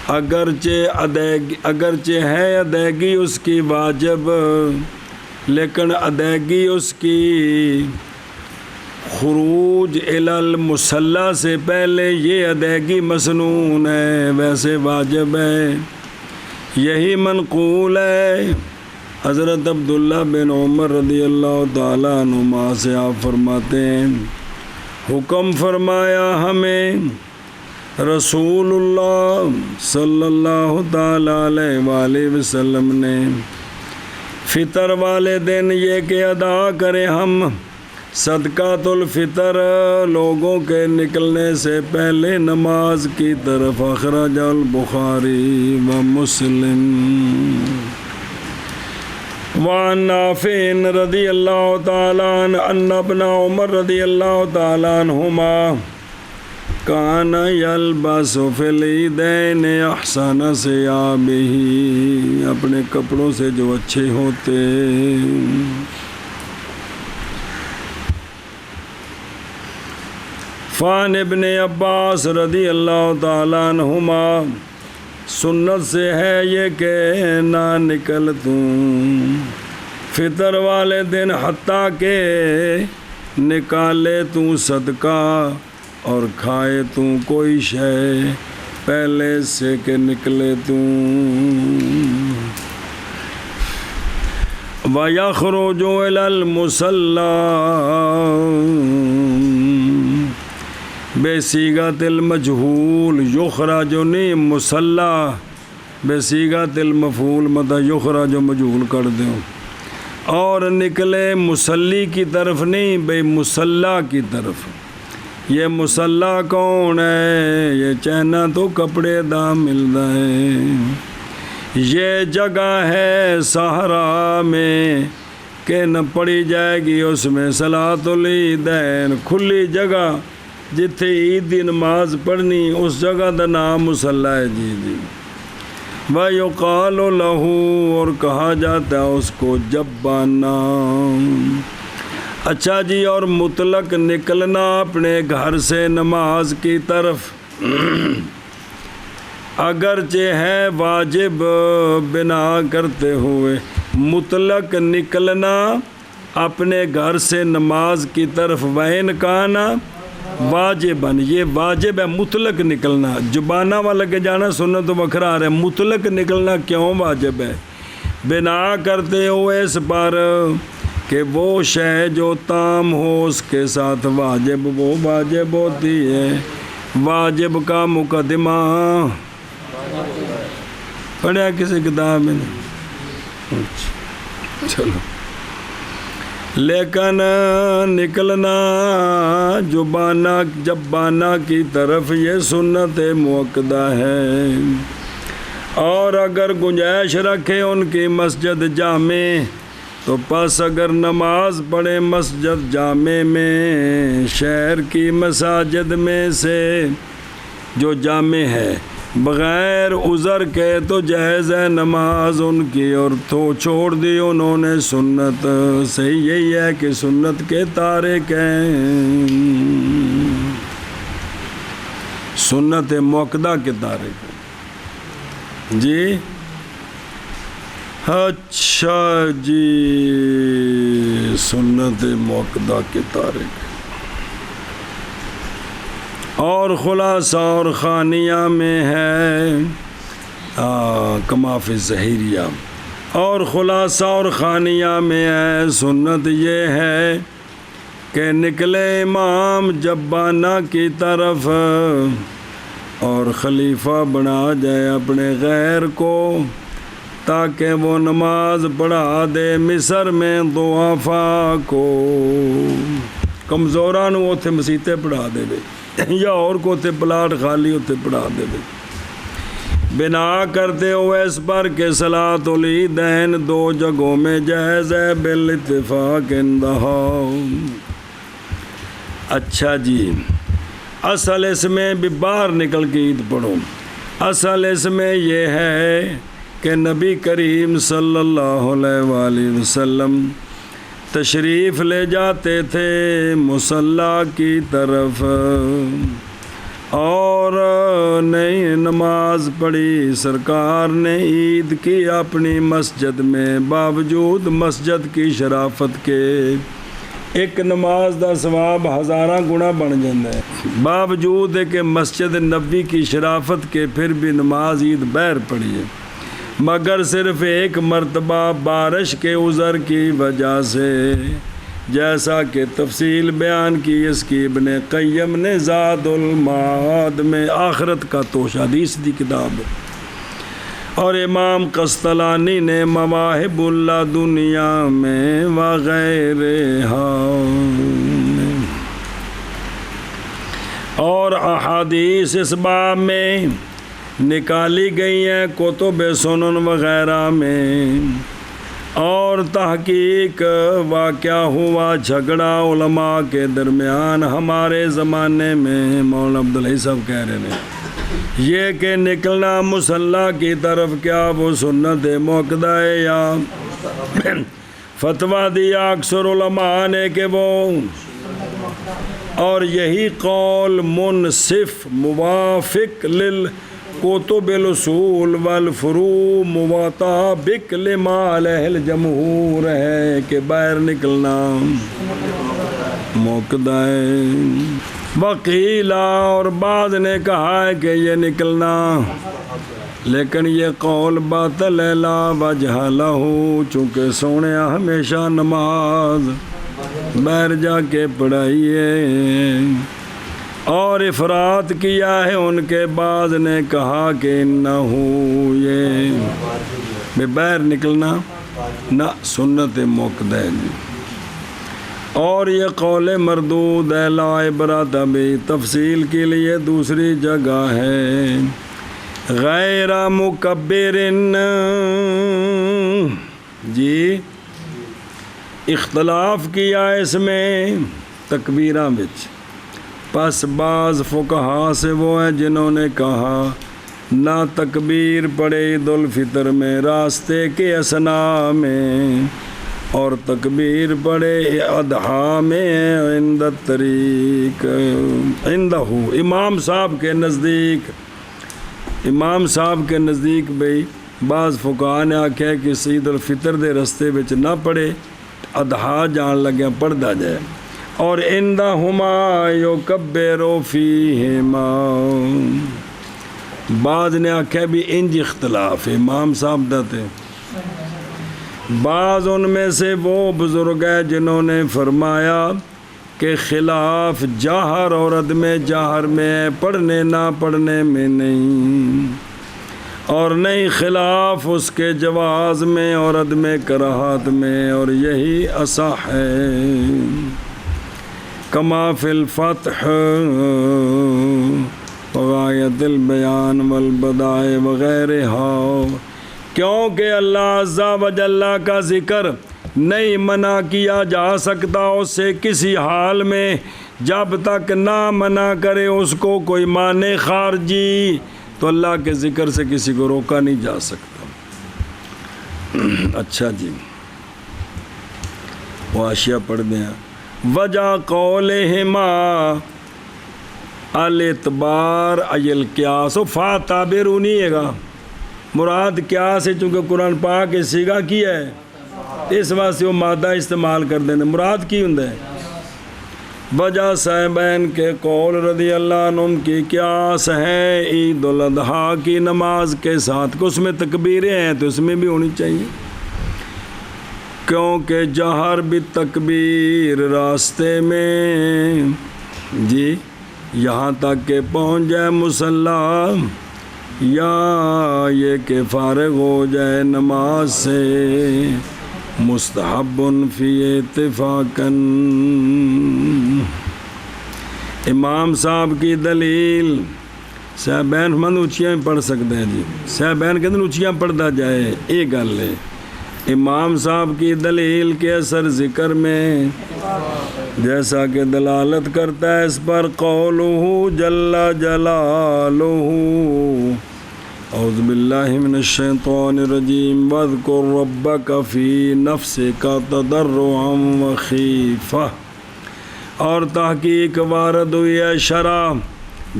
اگرچہ ہے ادائیگی اس کی واجب, لیکن ادائیگی اس کی خروج الی المصلی سے پہلے یہ ادائیگی مسنون ہے, ویسے واجب ہے. یہی منقول ہے حضرت عبداللہ بن عمر رضی اللہ تعالیٰ عنہما سے. آپ فرماتے ہیں حکم فرمایا ہمیں رسول اللہ صلی اللہ تعالیٰ علیہ وآلہ وسلم نے فطر والے دن یہ کہ ادا کریں ہم صدقۃ الفطر لوگوں کے نکلنے سے پہلے نماز کی طرف. اخرج البخاری و مسلم. وعن نافع رضی اللہ تعالیٰ عنہ ان ابن عمر رضی اللہ تعالیٰ عنہما کان یلبس فی العیدین احسن ثیابہ, اپنے کپڑوں سے جو اچھے ہوتے. فان ابن عباس رضی اللہ تعالیٰ عنہما, سنت سے ہے یہ کہ نہ نکل تم فطر والے دن حتیٰ کہ نکالے تم صدقہ اور کھائے تم کوئی شے پہلے سے کہ نکلے تم. وَيَخْرُجُ إِلَى الْمُصَلَّى بصیغۃ المجہول, یخرج نہیں مصلی بصیغۃ المفعول, مطلب یخرج مجہول کر دو, اور نکلے مصلی کی طرف نہیں بھئی مصلی کی طرف. یہ مصلی کون ہے؟ یہ چہنا تو کپڑے دا ملتا ہے. یہ جگہ ہے صحرا میں کہ نہ پڑھی جائے گی اس میں صلاۃ العیدین, کھلی جگہ جتھے عید دی نماز پڑھنی اس جگہ دا نام مصلی ہے جی جی. وَيُقَالُ لَهُ, اور کہا جاتا ہے اس کو جبانہ. اچھا جی, اور مطلق نکلنا اپنے گھر سے نماز کی طرف اگرچہ ہے واجب بنا کرتے ہوئے. مطلق نکلنا اپنے گھر سے نماز کی طرف وَإِنْ كَانَ واجباً, یہ واجب ہے مطلق نکلنا. جبانہ والا کے جانا سننا تو وکھرا آ رہا ہے. مطلق نکلنا کیوں واجب ہے؟ بنا کرتے ہوئے اس پر کہ وہ شے جو تام ہو اس کے ساتھ واجب وہ واجب ہوتی ہے. واجب کا مقدمہ پڑھا کسی کتاب میں؟ چلو لیکن نکلنا جب بانا کی طرف یہ سنت مؤکدہ ہے، اور اگر گنجائش رکھے ان کی مسجد جامع تو پس اگر نماز پڑھے مسجد جامع میں شہر کی مساجد میں سے جو جامع ہے بغیر عذر کے تو جائز ہے نماز ان کی، اور تو چھوڑ دی انہوں نے سنت۔ صحیح یہی ہے کہ سنت کے تارک ہیں، سنت مؤکدہ کے تارک ہیں۔ جی اچھا جی، سنت مؤکدہ کے تارک، اور خلاصہ اور خانیہ میں ہے کمافِ ظہیریہ، اور خلاصہ اور خانیہ میں ہے سنت یہ ہے کہ نکلے امام جب بانا کی طرف اور خلیفہ بنا جائے اپنے غیر کو تاکہ وہ نماز پڑھا دے مصر میں ضعفاء کو، کمزوراں نوں اوتھے مسیتے پڑھا دے بے، یا اور کو تے پلاٹ خالی ہوتے پڑھا دے بے، بنا کرتے ہوئے اس پر کہ صلاۃ العیدین دو جگہوں میں جائز ہے بالاتفاق اندہا۔ اچھا جی، اصل اس میں بھی باہر نکل کے عید پڑھو، اصل اس میں یہ ہے کہ نبی کریم صلی اللہ علیہ وآلہ وسلم تشریف لے جاتے تھے مصلی کی طرف اور نئی نماز پڑھی سرکار نے عید کی اپنی مسجد میں، باوجود مسجد کی شرافت کے ایک نماز دا ثواب ہزاراں گنا بن جاتا ہے، باوجود کہ مسجد نبوی کی شرافت کے پھر بھی نماز عید باہر پڑھی ہے، مگر صرف ایک مرتبہ بارش کے عذر کی وجہ سے، جیسا کہ تفصیل بیان کی اس کی ابن قیم نے زاد المعاد میں، آخرت کا توش حدیث دی کتاب ہے، اور امام قسطلانی نے مواہب اللہ دنیا میں وغیرہ، اور احادیث اس باب میں نکالی گئی ہیں کتب سنن وغیرہ میں، اور تحقیق واقعہ ہوا جھگڑا علماء کے درمیان ہمارے زمانے میں، مولانا عبدالحی صاحب کہہ رہے ہیں یہ کہ نکلنا مصلی کی طرف کیا وہ سنت مؤکدہ ہے یا فتویٰ دیا اکثر علماء نے کہ وہ، اور یہی قول منصف موافق کتب الاصول والفروع مطابق لما علیہ الجمہور ہے کہ باہر نکلنا مؤکدہ ہے۔ وقیلا، اور بعض نے کہا ہے کہ یہ نکلنا، لیکن یہ قول باطل ہے، لا وجہ لہ، چونکہ سونے ہمیشہ نماز باہر جا کے پڑھائی ہے، اور افراد کیا ہے ان کے بعض نے کہا کہ انہو یہ باہر نکلنا نہ سنت مؤکدہ ہے، اور یہ قول مردود ہے، لا عبرت بھی تفصیل کے لیے دوسری جگہ ہے، غیر مکبر، جی اختلاف کیا اس میں تکبیراں وچ، پس بعض فقہا سے وہ ہیں جنہوں نے کہا نہ تکبیر پڑھے عید الفطر میں راستے کے اثناء میں، اور تکبیر پڑھے اضحیٰ میں عند الطریق، عندہ امام صاحب کے نزدیک بھئی بعض فقہا نے آکھیا کہ عید الفطر دے رستے وچ نہ پڑھے، اضحیٰ جان لگیا پڑھدا جائے، اور اندہما یکبر فیہما، بعض نے آکھیا بھی انج اختلاف امام صاحب داتے، بعض ان میں سے وہ بزرگ ہیں جنہوں نے فرمایا کہ خلاف جہر اور عدم جہر میں، پڑھنے نہ پڑھنے میں نہیں، اور نہیں خلاف اس کے جواز میں اور عدم کراہت میں، اور یہی اصح ہے۔ کما فی الفتح وغایت البیان والبدائع وغیرہ، کیونکہ اللہ عز و جل کا ذکر نہیں منع کیا جا سکتا اس سے کسی حال میں جب تک نہ منع کرے اس کو کوئی معنی خارجی، تو اللہ کے ذکر سے کسی کو روکا نہیں جا سکتا۔ اچھا جی، حاشیہ پڑھ دیں۔ وجہ قولہما الاعتبار ای القیاس، فا تعبیر نہیں ہے گا، مراد قیاس ہے، چونکہ قرآن پاک کے صیغہ کی ہے اس واسطے وہ مادہ استعمال کر دینے، مراد کی ہوں ہے وجہ صاحبین کے قول رضی اللہ عنہ کی قیاس ہے عید الاضحیٰ کی نماز کے ساتھ، کہ اس میں تکبیریں ہیں تو اس میں بھی ہونی چاہیے، کیونکہ جہر بالتکبیر راستے میں جی یہاں تک کہ پہنچ جائے مصلی، یا یہ کہ فارغ ہو جائے نماز سے، مستحب فی اتفاقاً۔ امام صاحب کی دلیل، صاحبین من اونچیاں پڑھ سکتے ہیں جی، صاحبین کے اندر اونچیاں پڑھتا جائے، یہ گل ہے۔ امام صاحب کی دلیل کے اثر ذکر میں جیسا کہ دلالت کرتا ہے اس پر قولہ جل جلالہ، اعوذ باللہ من الشیطان الرجیم واذکر ربک فی نفسک تضرعا وخیفہ، اور تحقیق وارد ہوئی ہے شرع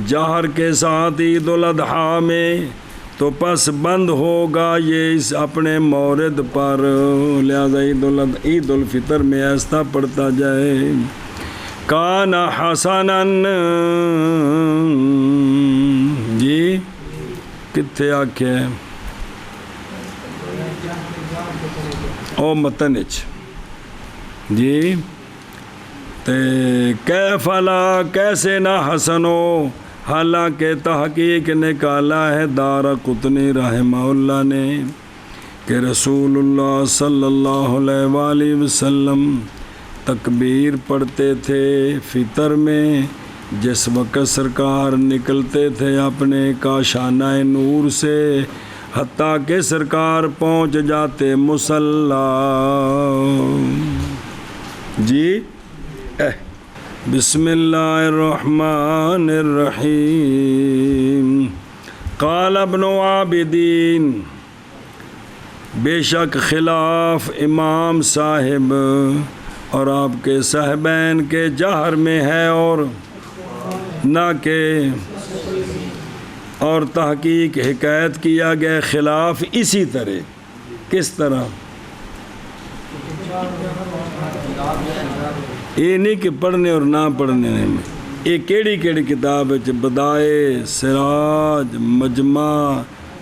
جہر کے ساتھ عید الاضحیٰ میں، تو پس بند ہوگا یہ اس اپنے مورد پر، لہذا عید الفطر میں ایسا پڑھتا جائے۔ کان حسنا جی کتھے آکھے او متنچ جی، تے کیف لا کیسے نہ حسن ہو، حالانکہ تحقیق نکالا ہے دارقطنی رحمہ اللہ نے کہ رسول اللہ صلی اللہ علیہ وآلہ وسلم تکبیر پڑھتے تھے فطر میں جس وقت سرکار نکلتے تھے اپنے کاشانہ نور سے، حتیٰ کہ سرکار پہنچ جاتے مصلی جی۔ بسم اللہ الرحمن الرحیم۔ قال ابن عابدین، بے شک خلاف امام صاحب اور آپ کے صاحبین کے جہر میں ہے، اور نہ کہ اور تحقیق حکایت کیا گیا خلاف اسی طرح، کس طرح؟ یہ نہیں کہ پڑھنے اور نہ پڑھنے میں، یہ کیڑی کیڑی کتاب ہے، بدائع، سراج، مجمع،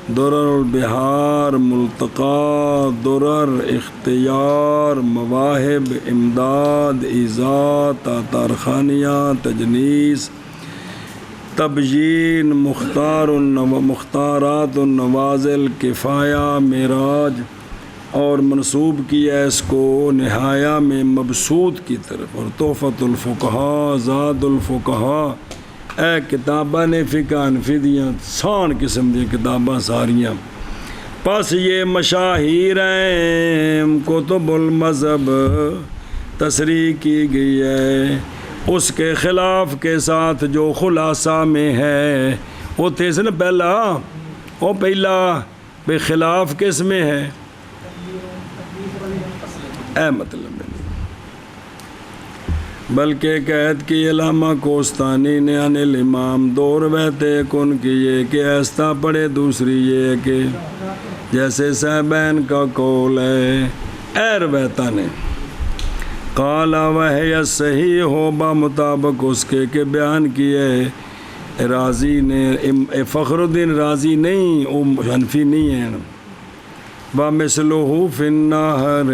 درر البحار، ملتقى، درر، اختیار، مواہب، امداد، ایزاد، تارخانیہ، تجنیس، تبیین، مختارات النوازل، کفایہ، معراج، اور منسوب کیا ہے اس کو نہایہ میں مبسوط کی طرف، اور تحفۃ الفقہاء، زاد الفقہاء، اے کتاباں نے فقہ حنفی دیاں سان قسم دی کتاباں ساریاں۔ پس یہ مشاہیر ہیں، کتب المذہب تصریح کی گئی ہے اس کے خلاف کے ساتھ جو خلاصہ میں ہے، وہ تھے نا پہلا، وہ پہلا بے خلاف کس میں ہے، اے مطلب ہے، بلکہ قید کی علامہ کوستانی نے عن الامام دو روایتیں، ایک ان کی یہ کہ ایستا پڑھے، دوسری یہ کہ جیسے صاحبین کا قول ہے، اے روایتہ نے قال وہی صحیح ہو با مطابق اس کے کہ بیان کیے رازی نے، فخر الدین رازی نہیں، وہ حنفی نہیں ہیں، وَمِثْلُهُ فِي النَّهَرِ،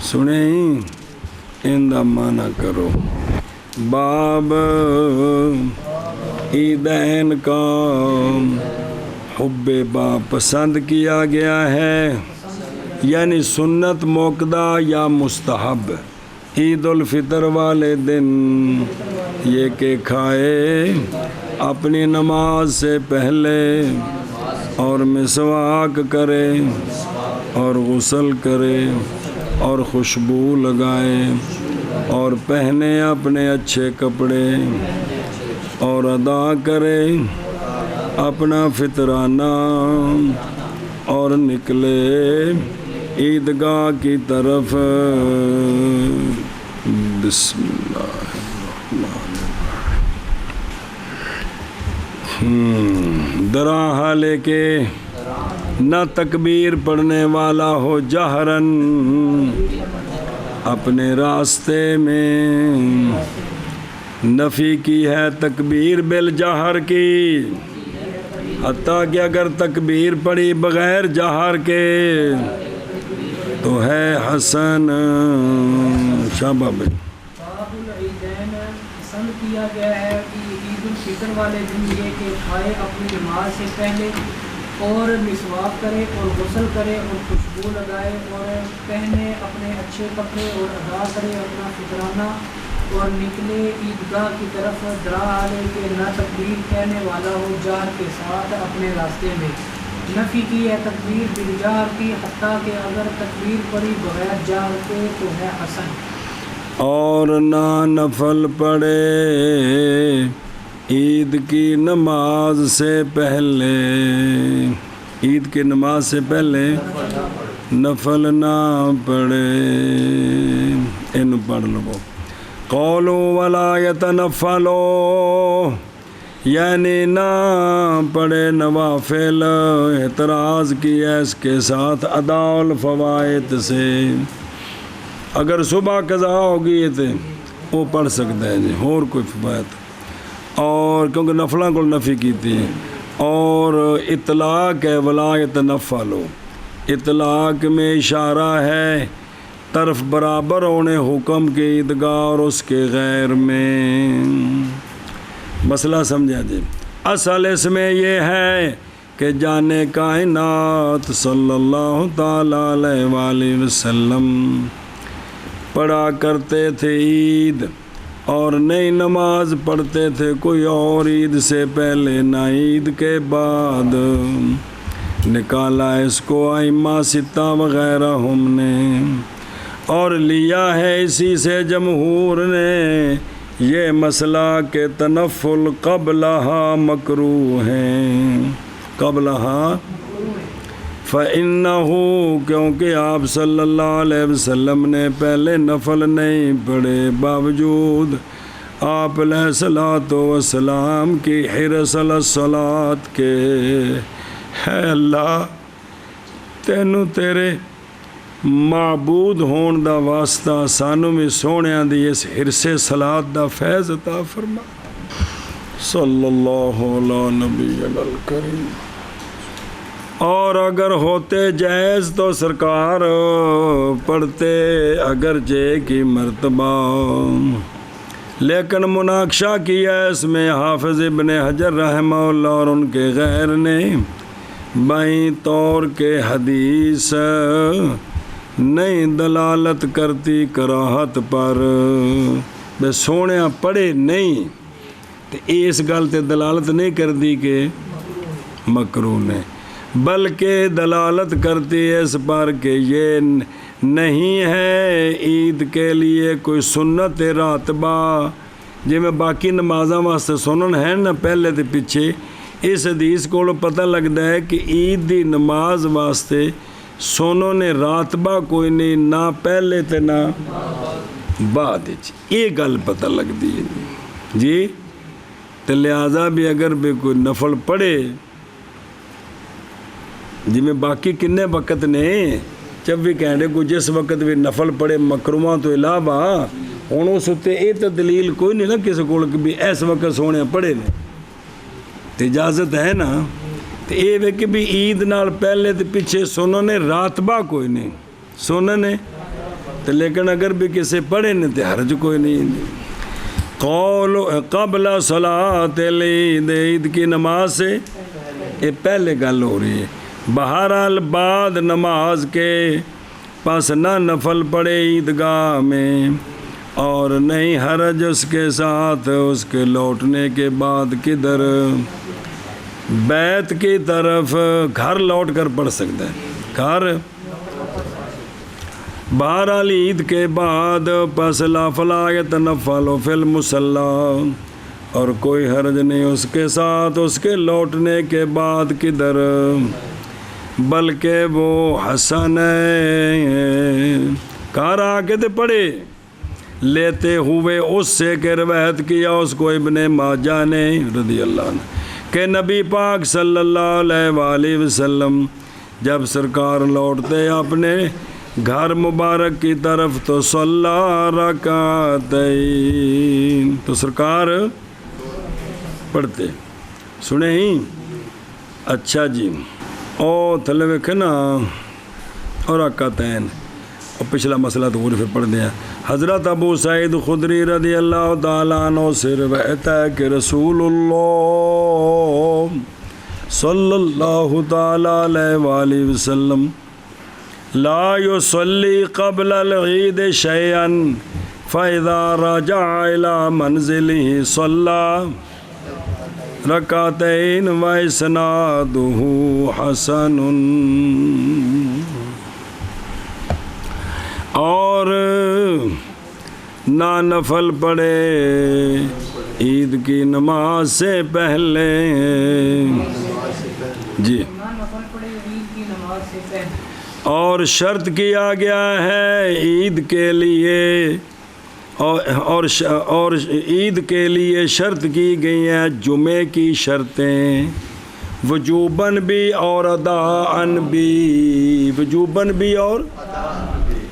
سنیں ان دا معنی کرو، باب عیدین کا حب با پسند کیا گیا ہے، یعنی سنت موقدہ یا مستحب۔ عید الفطر والے دن یہ کہ کھائے اپنی نماز سے پہلے اور مسواک کرے اور غسل کرے اور خوشبو لگائے اور پہنے اپنے اچھے کپڑے اور ادا کرے اپنا فطرانہ اور نکلے عیدگاہ کی طرف۔ بسم اللہ درا حالے کے نہ تکبیر پڑھنے والا ہو جہرن اپنے راستے میں، نفی کی ہے تکبیر بالجہر کی، حتیٰ کہ اگر تکبیر پڑھی بغیر جہر کے تو ہے حسن۔ شابہ بھائی باب العیدین پسند کیا گیا ہے کہ عید الفطر والے دن یہ کہ کھائے اپنی نماز سے پہلے اور مسواک کرے اور غسل کرے اور خوشبو لگائے اور پہنے اپنے اچھے کپڑے اور ادا کرے اپنا فطرانہ اور نکلے عیدگاہ کی طرف، درا حالے کہ نہ تکبیر کہنے والا ہو جہر کے ساتھ اپنے راستے میں، نفی کی ہے تکبیر بالجہر کی، حتیٰ کہ اگر تکبیر پڑھی بغیر جہر کے تو ہے حسن۔ اور نہ نفل پڑھے عید کی نماز سے پہلے، عید کی نماز سے پہلے نفل نہ پڑھے، پڑھ لو۔ قولو ولا یتنفلو، یعنی نہ پڑھے نوافل، اعتراض کیا اس کے ساتھ ادا الفوائد سے۔ اگر صبح قضا ہوگی تو وہ پڑھ سکتا ہے جی، اور کوئی فوائد، اور کیونکہ نفلوں کو نفی کی تھی، اور اطلاق ہے ولا یتنفلو، اطلاق میں اشارہ ہے طرف برابر ہونے حکم کے عیدگاہ اور اس کے غیر میں۔ مسئلہ سمجھا جی؟ اصل اس میں یہ ہے کہ جان کائنات صلی اللہ تعالیٰ علیہ وآلہ وسلم پڑھا کرتے تھے عید، اور نئی نماز پڑھتے تھے کوئی اور عید سے پہلے نہ عید کے بعد۔ نکالا اس کو ائمہ ستہ وغیرہ ہم نے، اور لیا ہے اسی سے جمہور نے یہ مسئلہ کہ تنفل قبلہا مکروہ ہیں، قبلہا فَإِنَّهُ، کیونکہ آپ صلی اللہ علیہ وسلم نے پہلے نفل نہیں پڑھے، باوجود آپ علیہ الصلوۃ والسلام کی حرص علی الصلاۃ کے، ہے اللہ تینوں تیرے معبود ہون دا واسطہ سانوں میں سونیاں دی اس حرص صلاۃ دا فیض عطا فرما، صلی اللہ علی نبی الکریم۔ اور اگر ہوتے جائز تو سرکار پڑھتے اگرچہ کی مرتبہ، لیکن مناقشہ کیا اس میں حافظ ابن حجر رحمہ اللہ اور ان کے غیر نے بائیں طور کے حدیث نہیں دلالت کرتی کراہت پر، بے سونے پڑھے نہیں تو اس گل تے دلالت نہیں کرتی کہ مکروہ نے، بلکہ دلالت کرتی ہے اس پر کہ یہ نہیں ہے عید کے لیے کوئی سنت راتبہ، جی میں باقی نمازاں واسطے سنن ہے نہ پہلے تے پیچھے، اس حدیث کو پتہ لگتا ہے کہ عید دی نماز واسطے سونوں نے راتبہ کوئی نہیں، نہ پہلے تے نہ بعد، یہ گل پتہ لگتی ہے جی۔ تو لہٰذا بھی اگر بھی کوئی نفل پڑھے، جی میں باقی کنے وقت نے 24 گھنٹے کو جس وقت بھی نفل پڑھے مکروہاں تو علاوہ، ہوں اس اتنے یہ تو دلیل کوئی نہیں نا کسی کو بھی اس وقت سونے پڑھے نے، تو اجازت ہے نا، تو یہ کہ بھی عید نال پہلے تو پیچھے سنوں نے راتبہ کوئی نہیں سننے، تو لیکن اگر بھی کسی پڑھے نے تو حرج کوئی نہیں۔ قول قبل صلاۃ العید، عید کی نماز سے یہ پہلے گل ہو رہی ہے، بہرحال بعد نماز کے، پس نہ نفل پڑے عیدگاہ میں، اور نہیں حرج اس کے ساتھ اس کے لوٹنے کے بعد کدھر، بیت کی طرف، گھر لوٹ کر پڑھ سکتا ہے، گھر بہرحال عید کے بعد، پس لا فلا یتنفل فی المصلی، اور کوئی حرج نہیں اس کے ساتھ اس کے لوٹنے کے بعد کدھر، بلکہ وہ حسن ہے، گھر آ کے تے پڑھے، لیتے ہوئے اس سے کہ روایت کیا اس کو ابن ماجہ نے رضی اللہ عنہ کہ نبی پاک صلی اللہ علیہ وآلہ وسلم جب سرکار لوٹتے اپنے گھر مبارک کی طرف تو صلی رکعتین، تو سرکار پڑھتے، سنے ہی، اچھا جی، او تھلے ویکھے نا، اور رکعتین، اور پچھلا مسئلہ تو وہ پھر پڑھ دیا۔ حضرت ابو سعید خدری رضی اللہ تعالیٰ عنہ سے روایت ہے کہ رسول اللہ صلی اللہ تعالیٰ علیہ وآلہ وسلم لا يصلي قبل العید شيئا فإذا رجع إلى منزله صلى رکعتين وإسناده حسن، اور نہ نفل پڑھے عید کی نماز سے پہلے، جی، اور شرط کیا گیا ہے عید کے لیے، اور عید کے لیے شرط کی گئی ہیں جمعے کی شرطیں، وجوباً بھی اور اداءً بھی، وجوباً بھی اور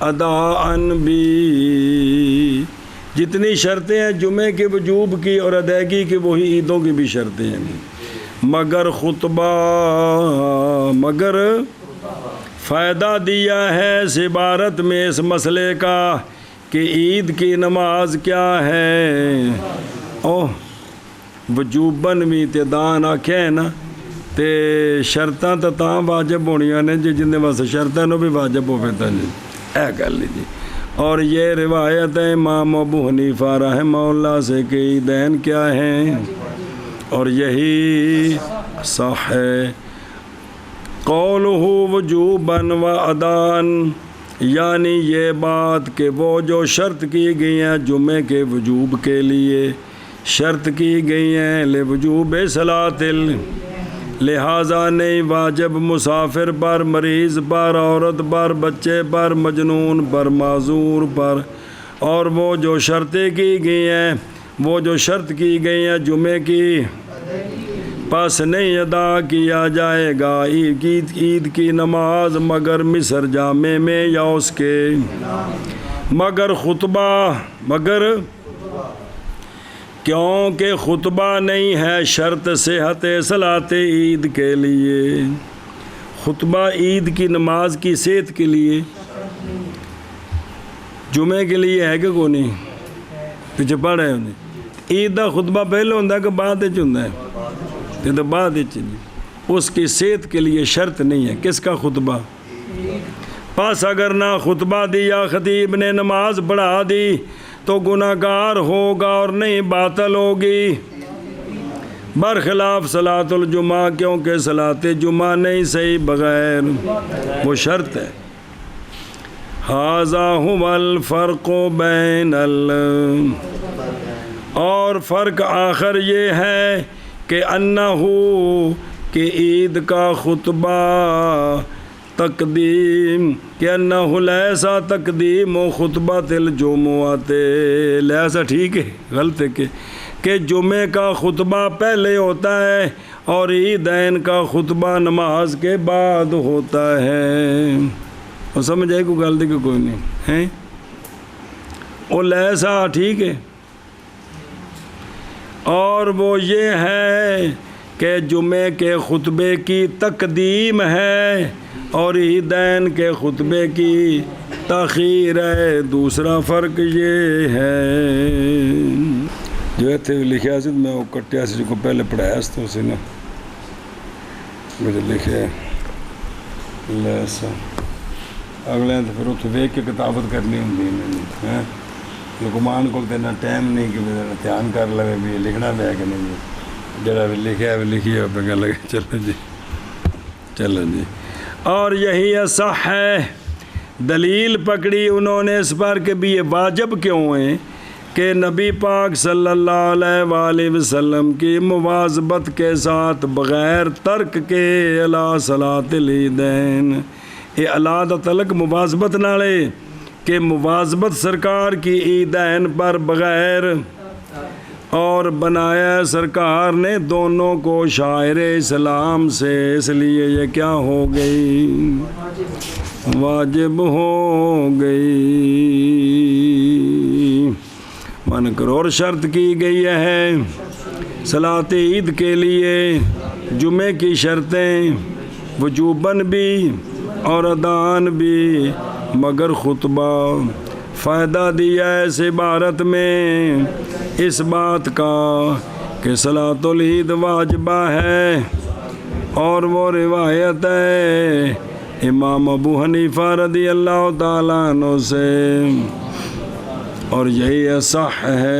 اداءً بھی، جتنی شرطیں ہیں جمعے کے وجوب کی اور ادائیگی کی وہی عیدوں کی بھی شرطیں ہیں، مگر خطبہ، مگر فائدہ دیا ہے اس عبارت میں اس مسئلے کا کہ عید کی نماز کیا ہے، وجوباً بھی تے دان آکھیا ہے نا، تے شرطاں تاں واجب ہونیاں نے جی جن دے واسطے شرطاں نو بھی واجب ہوے تاں جی، اے گل جی۔ اور یہ روایت ہے امام ابو حنیفہ رحمہ اللہ سے کہ عیدین کیا ہیں، اور یہی صح ہے، قولہ وجوباً و ادان، یعنی یہ بات کہ وہ جو شرط کی گئی ہیں جمعے کے وجوب کے لیے شرط کی گئی ہیں لوجوب صلاۃ، لہٰذا نہیں واجب مسافر پر، مریض پر، عورت پر، بچے پر، مجنون پر، معذور پر، اور وہ جو شرطیں کی گئی ہیں، وہ جو شرط کی گئی ہیں جمعے کی، پس نہیں ادا کیا جائے گا عید کی نماز مگر مصر جامع میں یا اس کے، مگر خطبہ، مگر کیونکہ خطبہ نہیں ہے شرط صحت صلاۃ عید کے لیے، خطبہ عید کی نماز کی صحت کے لیے، جمعے کے لیے ہے کہ کوئی نہیں، پیچھے پڑھ رہے ہیں، عید دا خطبہ پہلے ہوتا ہے کہ بعد وچ ہوندا ہے، تو بعد اس کی صحت کے لیے شرط نہیں ہے، کس کا خطبہ، پس اگر نہ خطبہ دیا خطیب نے نماز پڑھا دی تو گناہ گار ہوگا اور نہیں باطل ہوگی، برخلاف صلاۃ الجمعہ، کیونکہ صلاۃ جمعہ نہیں صحیح بغیر، وہ شرط ہے۔ ھذا ھو الفرق بین اور فرق آخر یہ ہے کہ انہو کہ عید کا خطبہ تقدیم، کہ انہو لیسا تقدیم و خطبۃ الجمعۃ، لیسا ٹھیک ہے، غلط ہے کہ جمعے کا خطبہ پہلے ہوتا ہے اور عیدین کا خطبہ نماز کے بعد ہوتا ہے، اور سمجھ آئی کوئی غلطی کہ کوئی نہیں ہے، وہ لیسا ٹھیک ہے، اور وہ یہ ہے کہ جمعے کے خطبے کی تقدیم ہے اور عیدین کے خطبے کی تاخیر ہے، دوسرا فرق یہ ہے۔ اتنے لکھا سی میں وہ کٹیا سی جو پہلے پڑھایا اس تو سی نا مجھے لکھے لیسا اگلے تو پھر اتنے دیکھ کے کتابت کرنی ہوں لکمان کو دینا ٹائم نہیں کہ دھیان کر لے بھی لکھنا پہ کہ نہیں جی جڑا بھی لکھا ہے لکھی ہے پہ کہ لگے چلو جی چلو جی اور یہی صح ہے دلیل پکڑی انہوں نے اس پر کہ بھی یہ واجب کیوں ہیں کہ نبی پاک صلی اللہ علیہ وآلہ وسلم کی مواظبت کے ساتھ بغیر ترک کے الا صلاۃ العیدین یہ اللہ دا تلق مواظبت نالے کہ مواظبت سرکار کی عیدین پر بغیر اور بنایا سرکار نے دونوں کو شاعر اسلام سے اس لیے یہ کیا ہو گئی واجب ہو گئی من کرور شرط کی گئی ہے صلاۃ عید کے لیے جمعے کی شرطیں وجوباً بھی اور ادان بھی مگر خطبہ فائدہ دیا ہے اس عبارت میں اس بات کا کہ صلاۃ العید واجبہ ہے اور وہ روایت ہے امام ابو حنیفہ رضی اللہ تعالیٰ عنہ سے اور یہی صح ہے